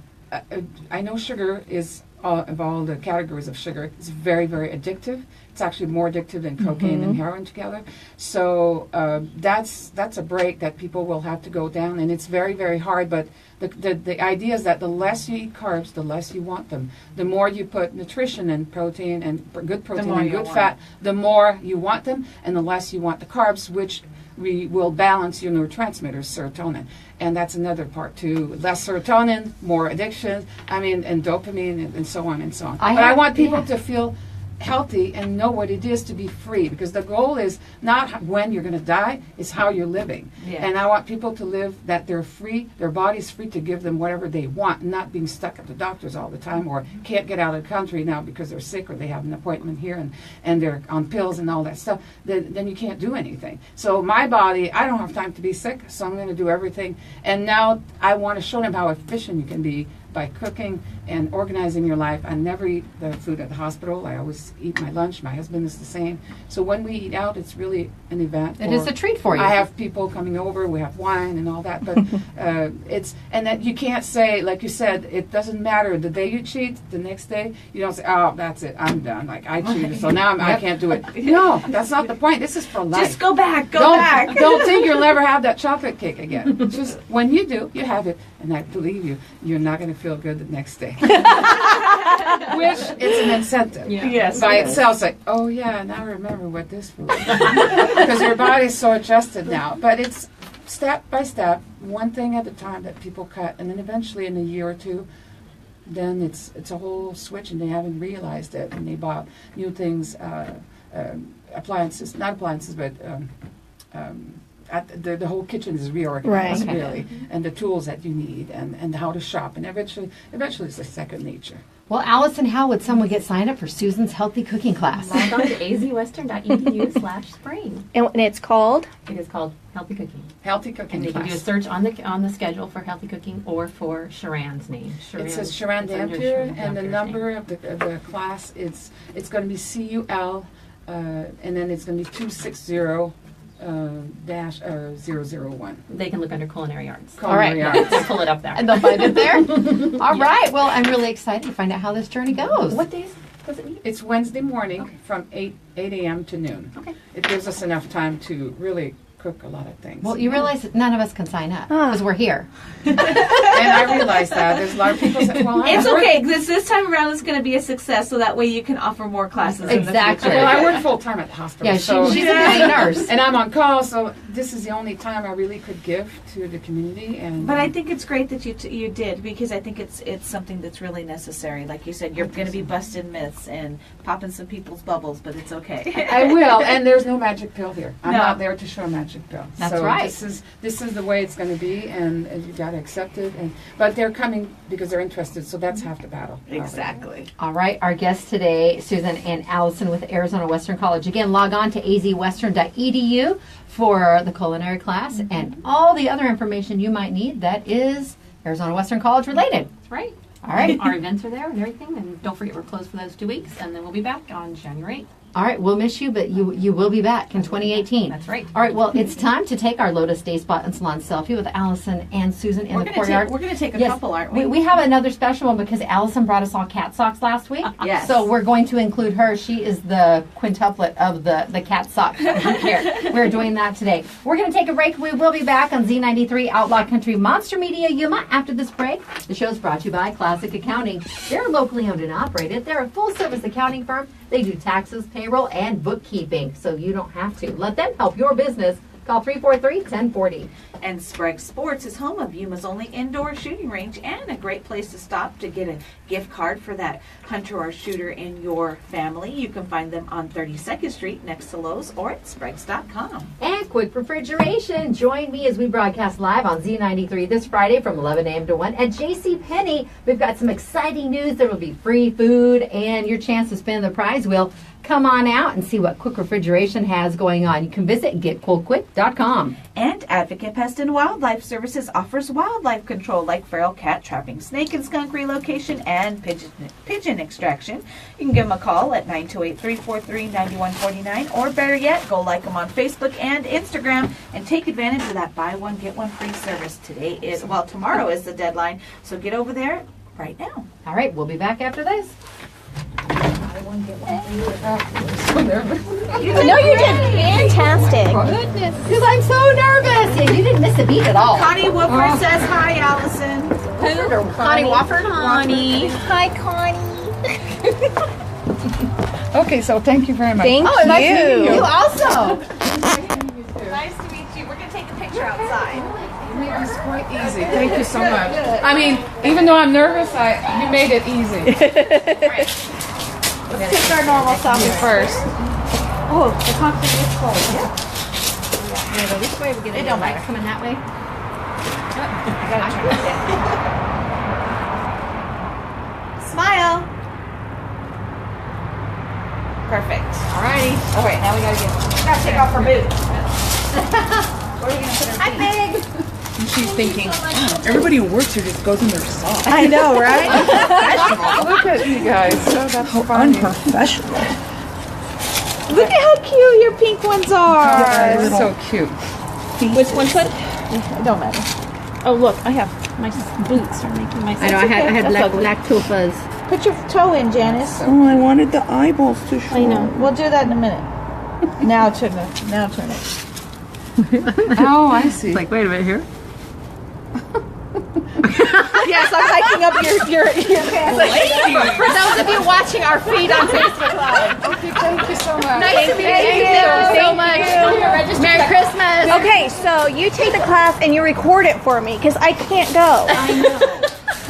I know sugar is, of all the categories of sugar, it's very, very addictive. It's actually more addictive than cocaine and heroin together. So that's a break that people will have to go down, and it's very, very hard. But the idea is that the less you eat carbs, the less you want them. The more you put nutrition and protein and good protein and good fat, the more you want them, and the less you want the carbs, which will balance your neurotransmitters, serotonin. And that's another part too. Less serotonin, more addiction, and dopamine and so on and so on. I want people to feel healthy and know what it is to be free, because the goal is not when you're going to die, it's how you're living. Yeah. And I want people to live that they're free, their body's free to give them whatever they want, not being stuck at the doctors all the time, or can't get out of the country now because they're sick or they have an appointment here and they're on pills and all that stuff. Then you can't do anything. So my body, I don't have time to be sick, so I'm going to do everything. And now I want to show them how efficient you can be by cooking and organizing your life. I never eat the food at the hospital. I always eat my lunch. My husband is the same. So when we eat out, it's really an event. It is a treat for you. I have people coming over. We have wine and all that. But and that you can't say, like you said, it doesn't matter. The day you cheat, the next day, you don't say, oh, that's it, I'm done. Like, I cheated, so now I can't do it. No, that's not the point. This is for life. Just go back. Go back. Don't think you'll never have that chocolate cake again. Just when you do, you have it. And I believe you, you're not going to feel good the next day. Which it's an incentive. Yeah. Yes. By itself, it's like, oh yeah, now I remember what this food is. Because your body's so adjusted now. But it's step by step, one thing at a time that people cut, and then eventually in a year or two, then it's a whole switch, and they haven't realized it, and they bought new things, appliances, not appliances, but the whole kitchen is reorganized, Right. really, and the tools that you need, and how to shop, and eventually it's like second nature. Well, Allison, how would someone get signed up for Susan's healthy cooking class? Log on to azwestern.edu/spring. And it's called? It is called Healthy Cooking. Healthy cooking And they can do a class. search on the schedule for Healthy Cooking or for Sharon's name. It says Sharon it's under Dampier, Sharon and the Dampier's number name. of the class, it's going to be CUL, and then it's going to be 260 dash 001. They can look under Culinary Arts. Culinary right. Arts. They'll pull it up there. And they'll find it there? All right. Well, I'm really excited to find out how this journey goes. What days does it meet? It's Wednesday morning from 8 a.m. to noon. Okay. It gives us enough time to really cook a lot of things. Well, you realize that none of us can sign up because we're here. And I realize that. There's a lot of people that, well, It's okay. This time around is going to be a success, so that way you can offer more classes. Exactly. Well, I work full time at the hospital. Yeah, so, she's a busy nurse. and I'm on call, so this is the only time I really could give to the community. And But I think it's great that you did, because I think it's something that's really necessary. Like you said, you're going to be busting myths and popping some people's bubbles, but it's okay. I will, and there's no magic pill here. I'm No. not there to show a magic pill. That's so right. This is the way it's going to be, and you got to accept it. But they're coming because they're interested, so that's half the battle. Exactly. All right, our guests today, Susan and Allison with Arizona Western College. Again, log on to azwestern.edu for the culinary class and all the other information you might need that is Arizona Western College related. That's right. All right. Our events are there and everything. And don't forget, we're closed for those 2 weeks. And then we'll be back on January 8th. All right, we'll miss you, but you will be back in 2018. That's right. All right, well, it's time to take our Lotus Day Spot and Salon selfie with Allison and Susan in We're the going courtyard. to take a Yes. couple, aren't we? We have another special one because Allison brought us all cat socks last week. Yes. So we're going to include her. She is the quintuplet of the cat sock here. We're doing that today. We're going to take a break. We will be back on Z93 Outlaw Country Monster Media Yuma after this break. The show's brought to you by Classic Accounting. They're locally owned and operated. They're a full-service accounting firm. They do taxes, payroll, and bookkeeping, so you don't have to. Let them help your business. Call 343-1040. And Sprague Sports is home of Yuma's only indoor shooting range and a great place to stop to get a gift card for that hunter or shooter in your family. You can find them on 32nd Street next to Lowe's or at Spragues.com. And Quick Refrigeration. Join me as we broadcast live on Z93 this Friday from 11 a.m. to 1 at JCPenney. We've got some exciting news. There will be free food and your chance to spin the prize wheel. Come on out and see what Quick Refrigeration has going on. You can visit getcoldquick.com. And Advocate Pest and Wildlife Services offers wildlife control like feral cat trapping, snake and skunk relocation, and pigeon extraction. You can give them a call at 928-343-9149, or better yet, go like them on Facebook and Instagram and take advantage of that buy one, get one free service. Tomorrow is the deadline, so get over there right now. All right, we'll be back after this. No, you did fantastic. Goodness, because I'm so nervous. Yeah, you didn't miss a beat at all. Connie Wooford says hi, Allison. Connie Wofford. Connie. Hi, Connie. Okay, so thank you very much. Thank you. Nice meeting you also. Nice to meet you. We're going to take a picture outside. It was quite easy. Thank you so much. I mean, even though I'm nervous, you made it easy. Let's take our normal selfie first. Oh, the concrete is cold. Yeah. Yeah, which way we get It don't matter. Coming that way. Smile. Perfect. Alrighty. All right, now we gotta take off her boots. Where are we gonna put her Hi, feet? Big. She's thinking, everybody who works here just goes in their socks. I know, right? Look at you guys. Oh, that's How funny. unprofessional. Look at how cute your pink ones are. That's so cute. Which one put? It don't matter. Oh, look, I have my boots are making my. I know. I had black tufas. Put your toe in, Janice. Oh, I wanted the eyeballs to show. I know. We'll do that in a minute. Now turn it. Now turn it. Oh, I see. Like, wait a minute here. Yes, I'm hiking up your pants. For those of you watching our feed on Facebook Live. Okay, thank you so much. Nice to meet you. So much. Merry Christmas. Okay, so you take the class and you record it for me because I can't go. I know.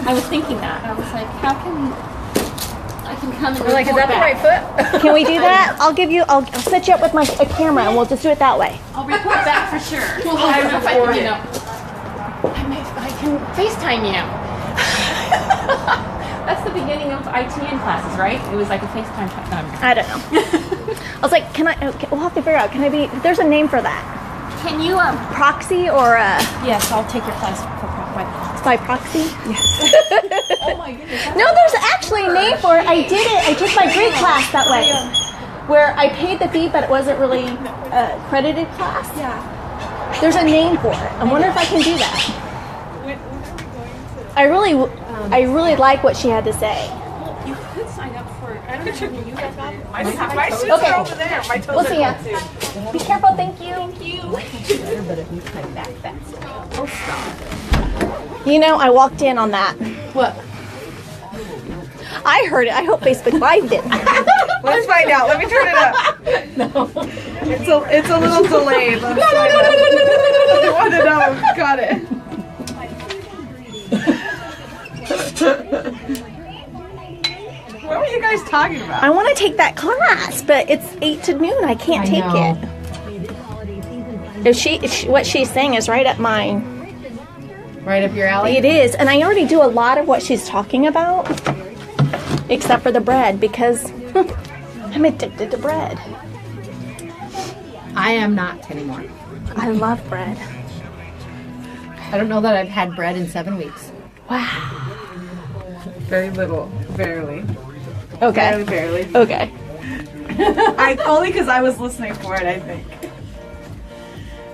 I was thinking that. I was like, how can I can come and Like, is that the right foot? Can we do that? I'll set you up with a camera and we'll just do it that way. I'll report back for sure. I don't know if I can, I can FaceTime you. That's the beginning of ITN classes, right? It was like a FaceTime class. No, I don't know. I was like, we'll have to figure out, there's a name for that. can you Proxy or Yes, I'll take your class by proxy? Oh my goodness. No, there's actually a name for it. I did it. I took my Greek class that way. Where I paid the fee, but it wasn't really a credited class. Yeah. There's a name for it. I wonder if I can do that. When are we going to? I really like what she had to say. You could sign up for, I don't know who you guys got. My shoes Okay. are over there. My toes We'll see ya. are too. Be careful. Thank you. You know, I walked in on that. What? I heard it. I hope Facebook Live didn't. Let's find out. Let me turn it up. No. It's a little delayed. Let's find out. I want to know. Got it. What were you guys talking about? I want to take that class, but it's 8 to noon. I can't take know. it. If what she's saying is right up mine. Right up your alley? It is, and I already do a lot of what she's talking about, except for the bread, because I'm addicted to bread. I am not anymore. I love bread. I don't know that I've had bread in 7 weeks. Wow. Very little. Barely. Okay. Barely. Okay. Only because I was listening for it, I think.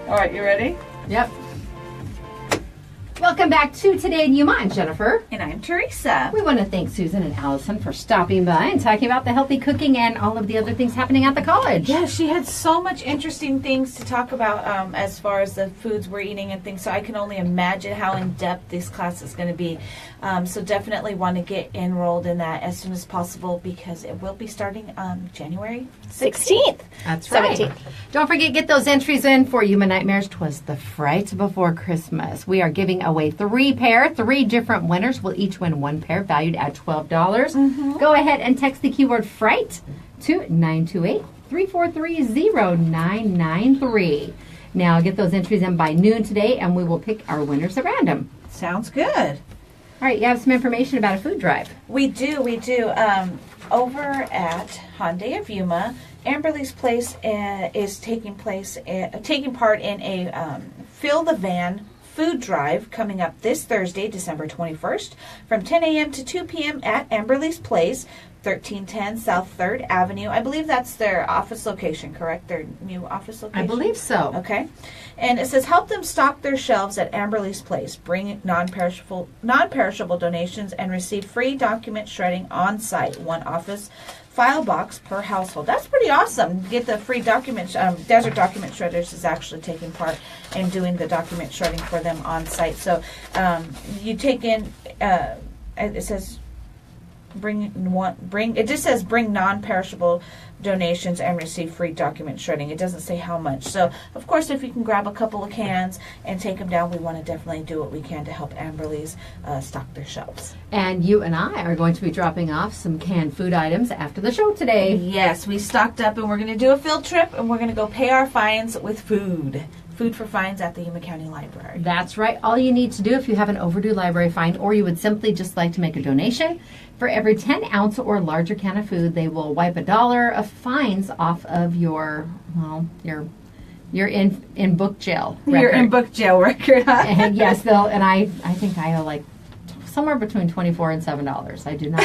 All right, you ready? Yep. Welcome back to Today in Yuma. I'm Jennifer. And I'm Teresa. We want to thank Susan and Allison for stopping by and talking about the healthy cooking and all of the other things happening at the college. Yeah, she had so much interesting things to talk about as far as the foods we're eating and things. So I can only imagine how in depth this class is going to be. So definitely want to get enrolled in that as soon as possible because it will be starting January 16th. That's right. 17th. Don't forget, get those entries in for Yuma Nightmares. 'Twas the Fright Before Christmas. We are giving away 3 different winners. Will each win 1 pair valued at $12. Go ahead and text the keyword fright to 928-343-0993. Now get those entries in by noon today and we will pick our winners at random. Sounds good. All right, you have some information about a food drive. We do. Over at Hyundai of Yuma, Amberly's Place is taking part in a Fill the Van food drive coming up this Thursday, December 21st, from 10 a.m. to 2 p.m. at Amberly's Place, 1310 South 3rd Avenue. I believe that's their office location, correct? Their new office location? I believe so. Okay. And it says, help them stock their shelves at Amberly's Place. Bring non-perishable donations and receive free document shredding on site. 1 office file box per household. That's pretty awesome. Get the free documents. Desert Document Shredders is actually taking part in doing the document shredding for them on site. So you take in, it says, it just says bring non-perishable donations and receive free document shredding. It doesn't say how much. So, of course, if you can grab a couple of cans and take them down, we want to definitely do what we can to help Amberly's stock their shelves. And you and I are going to be dropping off some canned food items after the show today. Yes, we stocked up and we're going to do a field trip and we're going to go pay our fines with food. Food for Fines at the Yuma County Library. That's right. All you need to do if you have an overdue library fine or you would simply just like to make a donation, for every 10-ounce or larger can of food, they will wipe $1 of fines off of your in book jail record. Your in book jail record, huh? And yes, I think I owe like somewhere between $24 and $7. I do not.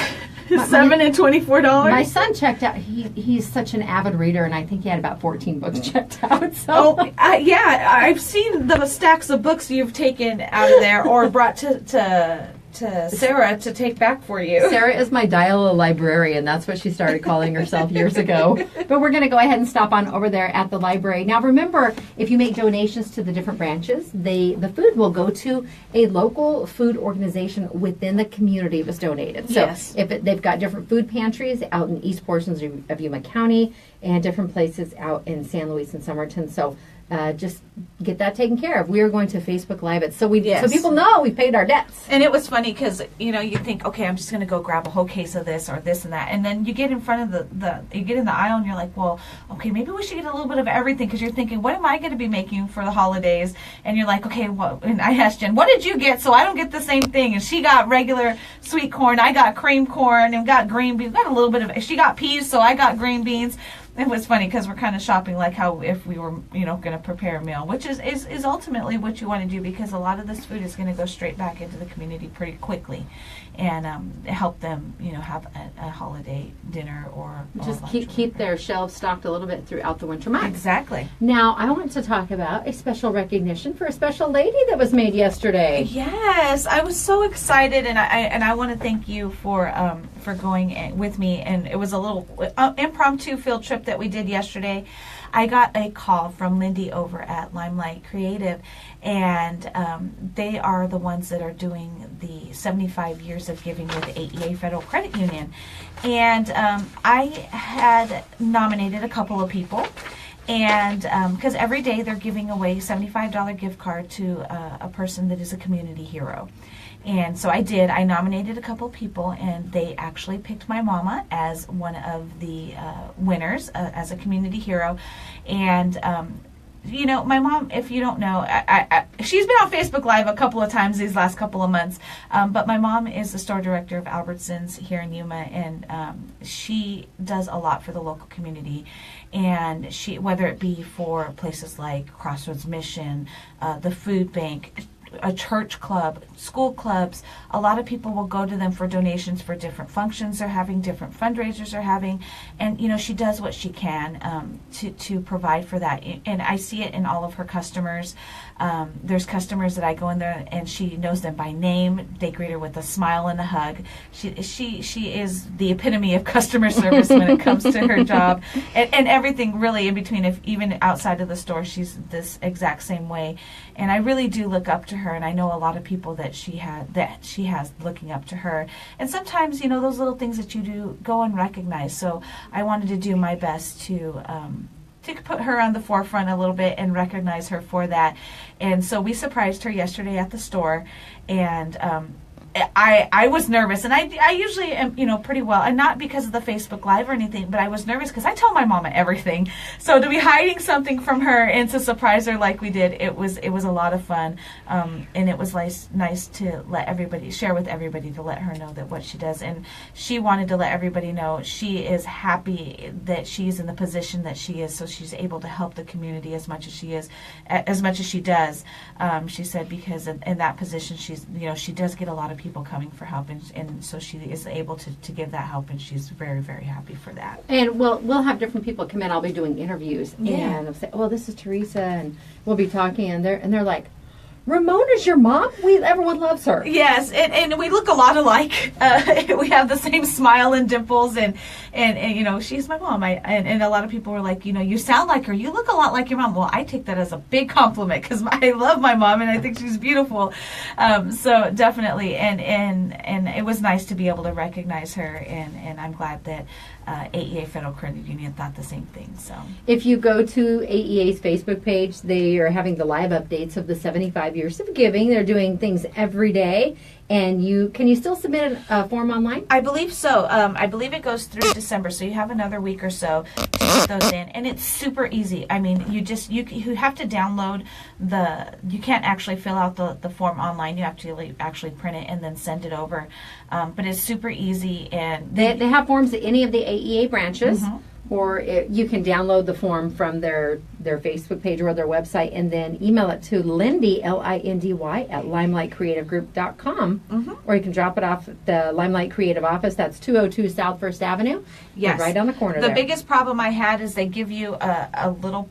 $7 and $24? My son checked out. He's such an avid reader, and I think he had about 14 books checked out. So. Yeah, I've seen the stacks of books you've taken out of there or brought to Sarah to take back for you. Sarah is my dial-a librarian. That's what she started calling herself years ago. But we're going to go ahead and stop on over there at the library. Now, remember, if you make donations to the different branches, the food will go to a local food organization within the community it was donated. So Yes. they've got different food pantries out in east portions of Yuma County and different places out in San Luis and Somerton. So just get that taken care of. We are going to Facebook Live it so Yes. people know we paid our debts. And it was funny because, you think, okay, I'm just going to go grab a whole case of this or this and that. And then you get in front of you get in the aisle and you're like, well, okay, maybe we should get a little bit of everything because you're thinking, what am I going to be making for the holidays? And you're like, okay, and I asked Jen, what did you get so I don't get the same thing? And she got regular sweet corn. I got cream corn and got green beans. Got a little bit of, she got peas, so I got green beans. It was funny because we're kind of shopping like how if we were, going to prepare a meal, which is ultimately what you want to do because a lot of this food is going to go straight back into the community pretty quickly and help them, have a holiday dinner or Just lunch keep their shelves stocked a little bit throughout the winter months. Exactly. Now, I want to talk about a special recognition for a special lady that was made yesterday. Yes, I was so excited, and I want to thank you for going with me. And it was a little impromptu field trip that we did yesterday. I got a call from Lindy over at Limelight Creative, and they are the ones that are doing the 75 years of giving with AEA Federal Credit Union. And I had nominated a couple of people. And because every day they're giving away a $75 gift card to a person that is a community hero. And so I did. I nominated a couple people, and they actually picked my mama as one of the winners as a community hero. And my mom, if you don't know, she's been on Facebook Live a couple of times these last couple of months, but my mom is the store director of Albertsons here in Yuma, and she does a lot for the local community. And she, whether it be for places like Crossroads Mission, the food bank, a church club, school clubs, a lot of people will go to them for donations for different functions they're having, different fundraisers they're having, and she does what she can to provide for that. And I see it in all of her customers. There's customers that I go in there and she knows them by name. They greet her with a smile and a hug. She is the epitome of customer service when it comes to her job, and everything really in between. If even outside of the store, she's this exact same way. And I really do look up to her, and I know a lot of people that she has looking up to her. And sometimes, those little things that you do go unrecognized. So I wanted to do my best to put her on the forefront a little bit and recognize her for that. And so we surprised her yesterday at the store, and I was nervous, and I usually am, pretty well, and not because of the Facebook Live or anything, but I was nervous because I tell my mama everything. So to be hiding something from her and to surprise her like we did, it was a lot of fun, and it was nice to share with everybody to let her know that what she does, and she wanted to let everybody know she is happy that she's in the position that she is, so she's able to help the community as much as she does. She said because in that position she does get a lot of people coming for help, and so she is able to give that help, and she's very, very happy for that. And we'll have different people come in. I'll be doing interviews, and they'll say, "Oh, this is Teresa," and we'll be talking, and they're like, "Ramona's your mom? Everyone loves her." Yes, and we look a lot alike. We have the same smile and dimples, and she's my mom. And a lot of people were like, you sound like her. You look a lot like your mom. Well, I take that as a big compliment because I love my mom and I think she's beautiful. So definitely, and it was nice to be able to recognize her, and I'm glad that AEA Federal Credit Union thought the same thing. So if you go to AEA's Facebook page, they are having the live updates of the 75 years of giving. They're doing things every day. And can you still submit a form online? I believe so. I believe it goes through December, so you have another week or so to put those in, and it's super easy. I mean, you have to download you can't actually fill out the form online. You have to actually print it and then send it over. But it's super easy, and they have forms at any of the AEA branches. Mm-hmm. Or you can download the form from their Facebook page or their website and then email it to Lindy, Lindy, at limelightcreativegroup.com. Mm-hmm. Or you can drop it off at the Limelight Creative office. That's 202 South First Avenue. Yes. Right on the corner The there. biggest problem I had is they give you a little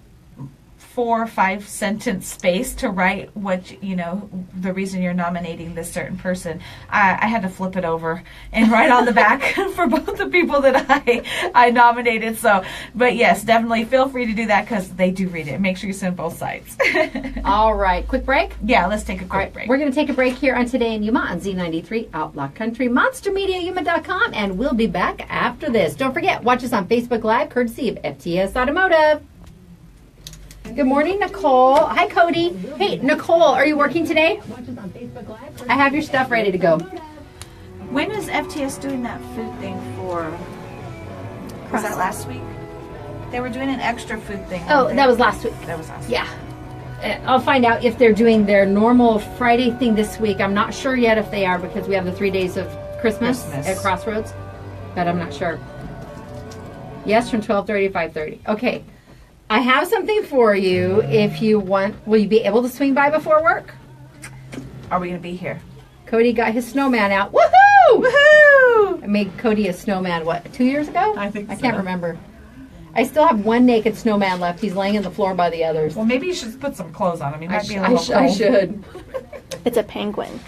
4 or 5 sentence space to write what the reason you're nominating this certain person. I had to flip it over and write on the back for both the people that I nominated. So, but yes, definitely feel free to do that because they do read it. Make sure you send both sides. All right, quick break. Yeah, let's take a quick break. We're going to take a break here on Today in Yuma on Z93 Outlaw Country, MonsterMediaYuma.com, and we'll be back after this. Don't forget, watch us on Facebook Live, courtesy of FTS Automotive. Good morning, Nicole. Hi, Cody. Hey, Nicole, are you working today? Watch us on Facebook Live. I have your stuff ready to go. When is FTS doing that food thing for? Was that last week? They were doing an extra food thing. Oh, that was last week. That was last week. Yeah. I'll find out if they're doing their normal Friday thing this week. I'm not sure yet if they are because we have the 3 days of Christmas at Crossroads, but I'm not sure. Yes, from 12:30 to 5:30. Okay. I have something for you if you want. Will you be able to swing by before work? Are we going to be here? Cody got his snowman out. Woohoo! Woohoo! I made Cody a snowman, 2 years ago? I think so. I can't remember. I still have one naked snowman left. He's laying on the floor by the others. Well, maybe you should put some clothes on him. He might be a I little cold. I should. It's a penguin.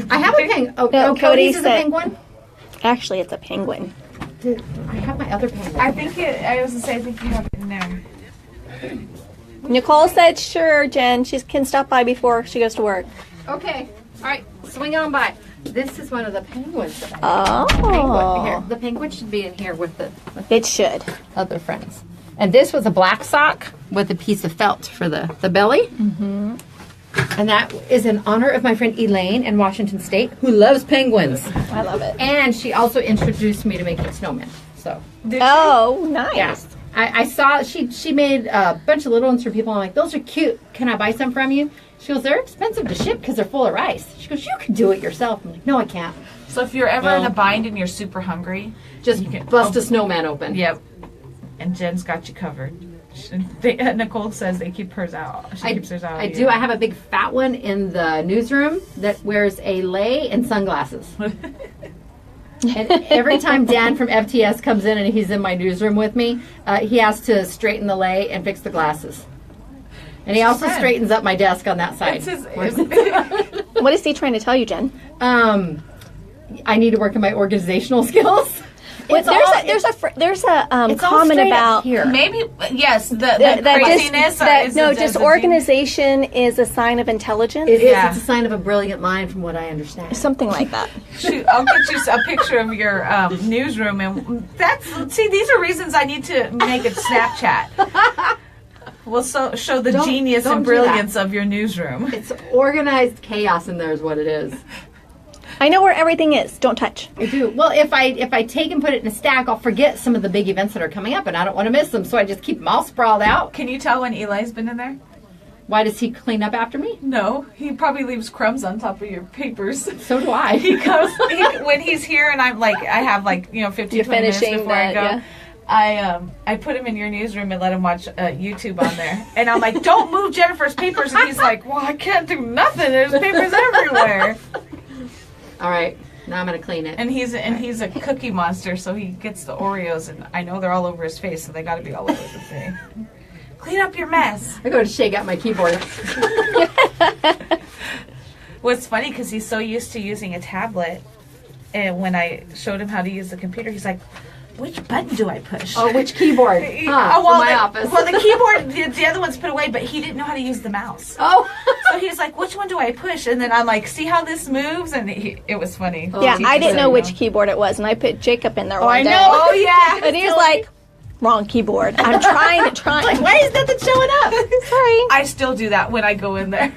I have a penguin. Oh, No, Cody's Cody is a said- penguin? Actually, it's a penguin. I have my other penguin. I think I was going to say, I think you have it in there. Nicole said, sure, Jen. She can stop by before she goes to work. Okay. All right. Swing on by. This is one of the penguins that I have. Here. Oh. The penguin should be in here with the It should. other friends. And this was a black sock with a piece of felt for the belly. Mm-hmm. And that is in honor of my friend Elaine in Washington State, who loves penguins. I love it. And she also introduced me to making snowmen. So, Oh, nice. yes. I saw she made a bunch of little ones for people. I'm like, those are cute. Can I buy some from you? She goes, they're expensive to ship because they're full of rice. She goes, you can do it yourself. I'm like, no, I can't. So if you're ever in a bind and you're super hungry, Just you can bust a snowman open. Yep. And Jen's got you covered. Nicole says they keep hers out. She keeps hers out. I do. I have a big fat one in the newsroom that wears a lei and sunglasses. And every time Dan from FTS comes in and he's in my newsroom with me, he has to straighten the lei and fix the glasses. And he also straightens up my desk on that side. What is he trying to tell you, Jen? I need to work on my organizational skills. There's a It's all comment straight up about here. Maybe, yes, the that craziness. disorganization is a sign of intelligence. It is. Yeah. It's a sign of a brilliant mind, from what I understand. Something like that. Shoot, I'll get you a picture of your newsroom, and these are reasons I need to make a Snapchat. We'll show the genius don't and do that. brilliance of your newsroom. It's organized chaos in there is what it is. I know where everything is. Don't touch. I do. Well, if I take and put it in a stack, I'll forget some of the big events that are coming up, and I don't want to miss them, so I just keep them all sprawled out. Can you tell when Eli's been in there? Why does he clean up after me? No, he probably leaves crumbs on top of your papers. So do I. He comes when he's here, and I'm like, I have 15, You're 20 minutes finishing before I go. that, I put him in your newsroom and let him watch YouTube on there, and I'm like, don't move Jennifer's papers, and he's like, well, I can't do nothing. There's papers everywhere. All right. Now I'm going to clean it. And he's a cookie monster, so he gets the Oreos, and I know they're all over his face, so they got to be all over the thing. Clean up your mess. I go to shake out my keyboard. What's funny, because he's so used to using a tablet, and when I showed him how to use the computer, he's like, which button do I push? Oh, which keyboard? Oh, for my office. Well, the keyboard, the other one's put away, but he didn't know how to use the mouse. Oh. So he's like, which one do I push? And then I'm like, see how this moves? And it was funny. Yeah, he I just didn't know said which no. keyboard it was, and I put Jacob in there one I day. know. Oh, yeah. And he's like, wrong keyboard. I'm trying. Like, why is nothing showing up? Sorry. I still do that when I go in there.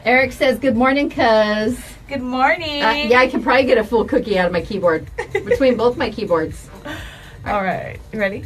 Eric says, good morning, cuz. Good morning. Yeah, I can probably get a full cookie out of my keyboard. Between both my keyboards. All right. You ready?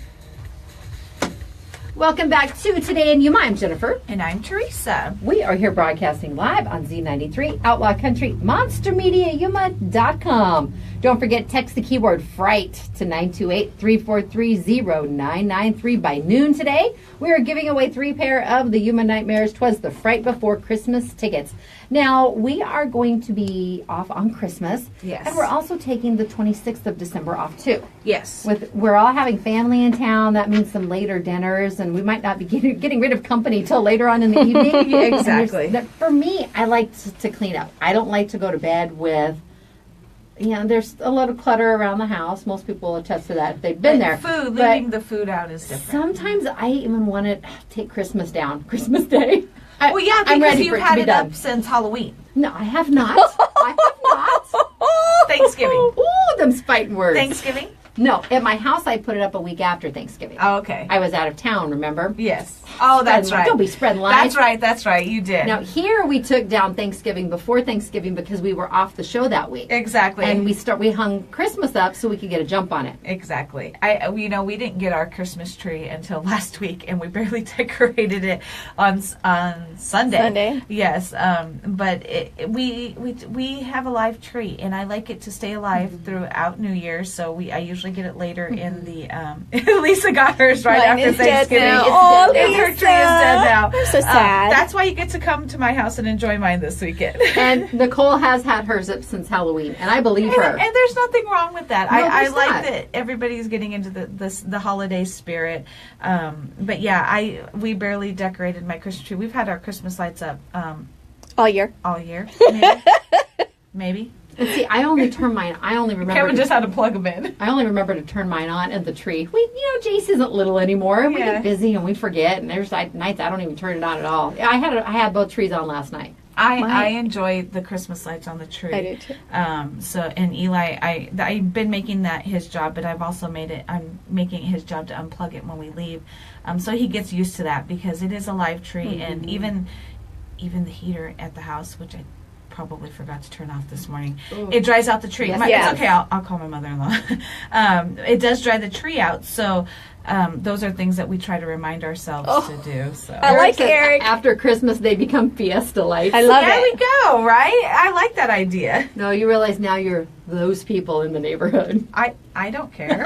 Welcome back to Today in Yuma. I'm Jennifer. And I'm Teresa. We are here broadcasting live on Z93 Outlaw Country, MonsterMediaYuma.com. Don't forget, text the keyword FRIGHT to 928-343-0993 by noon today. We are giving away 3 pair of the Yuma Nightmares 'Twas the Fright Before Christmas tickets. Now, we are going to be off on Christmas. Yes. And we're also taking the 26th of December off, too. Yes. We're all having family in town. That means some later dinners and we might not be getting rid of company till later on in the evening. Exactly. For me, I like to clean up. I don't like to go to bed with, there's a lot of clutter around the house. Most people attest to that if they've been there. Food, But leaving the food out is different. sometimes I even want to take Christmas down, Christmas Day. Well, yeah, I'm because ready you've for it to had be it done. up since Halloween. No, I have not. I have not. Thanksgiving. Ooh, them fighting words. Thanksgiving? No, at my house I put it up a week after Thanksgiving. Oh, okay. I was out of town, remember? Yes. Oh, that's Spreading- right. Don't be spreading lies. That's right. You did. Now here we took down Thanksgiving before Thanksgiving because we were off the show that week, Exactly. and we hung Christmas up so we could get a jump on it. Exactly. We didn't get our Christmas tree until last week, and we barely decorated it on Sunday. Sunday. Yes. But we have a live tree, and I like it to stay alive throughout New Year's. So I usually get it later in the. Lisa got hers right Mine after is dead Thanksgiving. now. It's Oh, dead. Her tree is dead now. I'm so sad. That's why you get to come to my house and enjoy mine this weekend. And Nicole has had hers up since Halloween, and I believe her. And there's nothing wrong with that. No, I there's like not. that everybody's getting into the holiday spirit. But yeah, we barely decorated my Christmas tree. We've had our Christmas lights up All year. all year. Maybe. And see, I only remember. Kevin just had to plug them in. I only remember to turn mine on at the tree. Jace isn't little anymore, and we Yeah. get busy and we forget. And there's nights I don't even turn it on at all. I had both trees on last night. I enjoy the Christmas lights on the tree. I do too. And Eli, I've been making that his job, but I've also I'm making it his job to unplug it when we leave, so he gets used to that because it is a live tree, and even the heater at the house, which I probably forgot to turn off this morning, it dries out the tree. Yes, yes. It's okay. I'll call my mother-in-law. It does dry the tree out, so. Those are things that we try to remind ourselves to do. So I like says Eric. After Christmas, they become fiesta lights. I love there it. we go. Right? I like that idea. No, you realize now you're those people in the neighborhood. I don't care.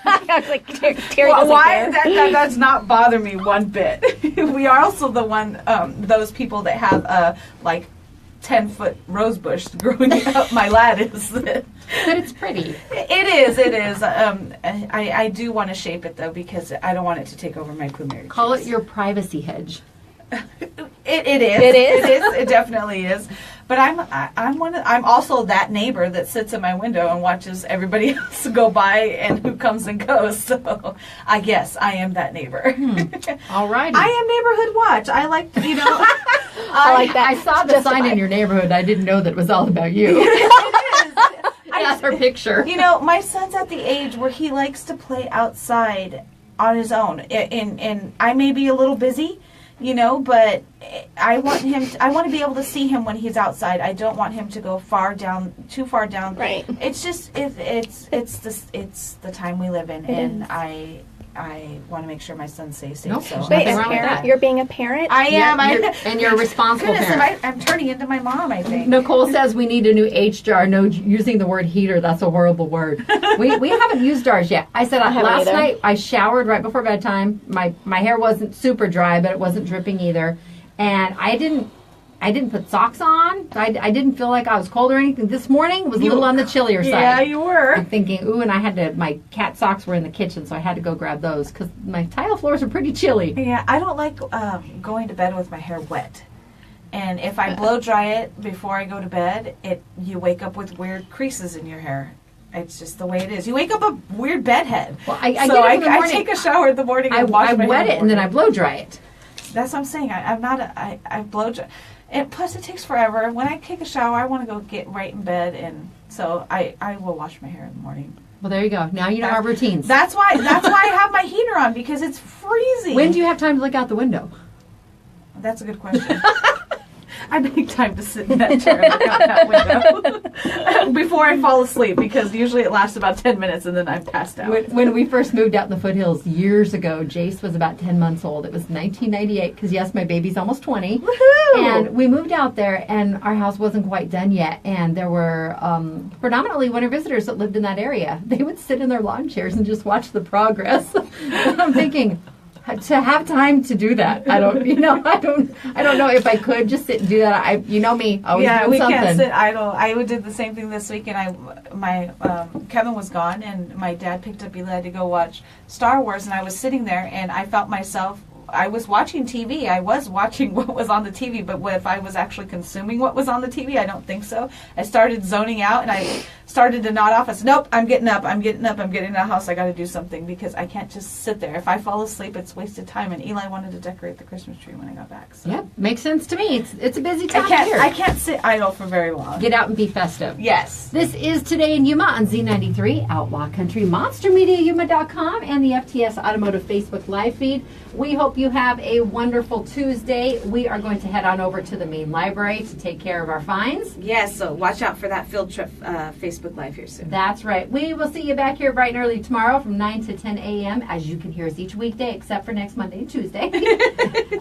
I was like, Terry Well, doesn't why care. that does not bother me one bit. We are also those people that have like 10-foot rose bush growing up my lattice. But it's pretty. It is. I do want to shape it though because I don't want it to take over my plumeria. Call it trees. your privacy hedge. It is. It is? It is. It definitely is. But I'm also that neighbor that sits in my window and watches everybody else go by and who comes and goes. So I guess I am that neighbor. All right. I am neighborhood watch. I like I like that. I saw the sign in your neighborhood. I didn't know that it was all about you. That's her picture. My son's at the age where he likes to play outside on his own. And I may be a little busy, but I want to be able to see him when he's outside. I don't want him to go too far down. Right. It's just it's the time we live in, and I want to make sure my son stays safe. Nope, so there's Wait, nothing a wrong with parent? that. You're being a parent? I am. And you're a responsible Goodness, parent. I'm turning into my mom, I think. Nicole says we need a new H-jar. No, using the word heater, that's a horrible word. We haven't used ours yet. I said haven't last either. night I showered right before bedtime. My hair wasn't super dry, but it wasn't dripping either. And I didn't put socks on. I didn't feel like I was cold or anything. This morning was a little on the chillier side. Yeah, you were. I'm thinking, and I had to, my cat socks were in the kitchen, so I had to go grab those because my tile floors are pretty chilly. Yeah, I don't like going to bed with my hair wet. And if I blow dry it before I go to bed, you wake up with weird creases in your hair. It's just the way it is. You wake up a weird bedhead. Well, I so get up in the I morning. take a shower in the morning and wash I my hair wet in the it and then I morning. blow dry it. That's what I'm saying. I'm not I blow dry. And plus, it takes forever. When I take a shower, I want to go get right in bed, and so I will wash my hair in the morning. Well, there you go. Now you know our routines. That's why I have my heater on because it's freezing. When do you have time to look out the window? That's a good question. I make time to sit in that chair and look out that window before I fall asleep because usually it lasts about 10 minutes and then I'm passed out. When we first moved out in the foothills years ago, Jace was about 10 months old. It was 1998 because, yes, my baby's almost 20. Woohoo! And we moved out there and our house wasn't quite done yet. And there were predominantly winter visitors that lived in that area. They would sit in their lawn chairs and just watch the progress. And I'm thinking, to have time to do that. I don't know if I could just sit and do that. You know me, always doing we something. can't sit idle. I did the same thing this week, and Kevin was gone, and my dad picked up Eli to go watch Star Wars, and I was sitting there, and I felt myself. I was watching TV. I was watching what was on the TV, but if I was actually consuming what was on the TV, I don't think so. I started zoning out, and I started to nod off. I said, nope, I'm getting up. I'm getting in the house. I got to do something because I can't just sit there. If I fall asleep, it's wasted time. And Eli wanted to decorate the Christmas tree when I got back. So. Yep, makes sense to me. It's a busy time of year. I can't sit idle for very long. Get out and be festive. Yes. This is Today in Yuma on Z93, Outlaw Country, MonsterMediaYuma.com, and the FTS Automotive Facebook live feed. We hope you have a wonderful Tuesday. We are going to head on over to the main library to take care of our fines. Yes, so watch out for that field trip Facebook Live here soon. That's right. We will see you back here bright and early tomorrow from 9 to 10 a.m. as you can hear us each weekday except for next Monday and Tuesday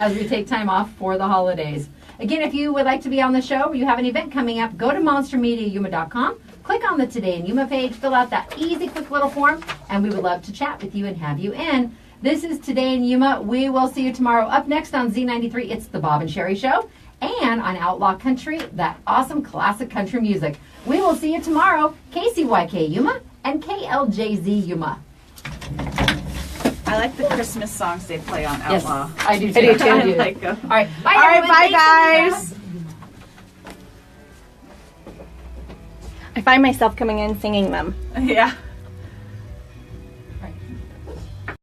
as we take time off for the holidays. Again, if you would like to be on the show or you have an event coming up, go to MonsterMediaYuma.com. Click on the Today in Yuma page, fill out that easy, quick little form, and we would love to chat with you and have you in. This is Today in Yuma. We will see you tomorrow. Up next on Z93, it's the Bob and Sherry Show. And on Outlaw Country, that awesome classic country music. We will see you tomorrow. KCYK Yuma and KLJZ Yuma. I like the Christmas songs they play on Yes, Outlaw. I do too. I do too. I like them. All right. Bye, All right, everyone. bye, Thanks, guys. I find myself coming in singing them. Yeah.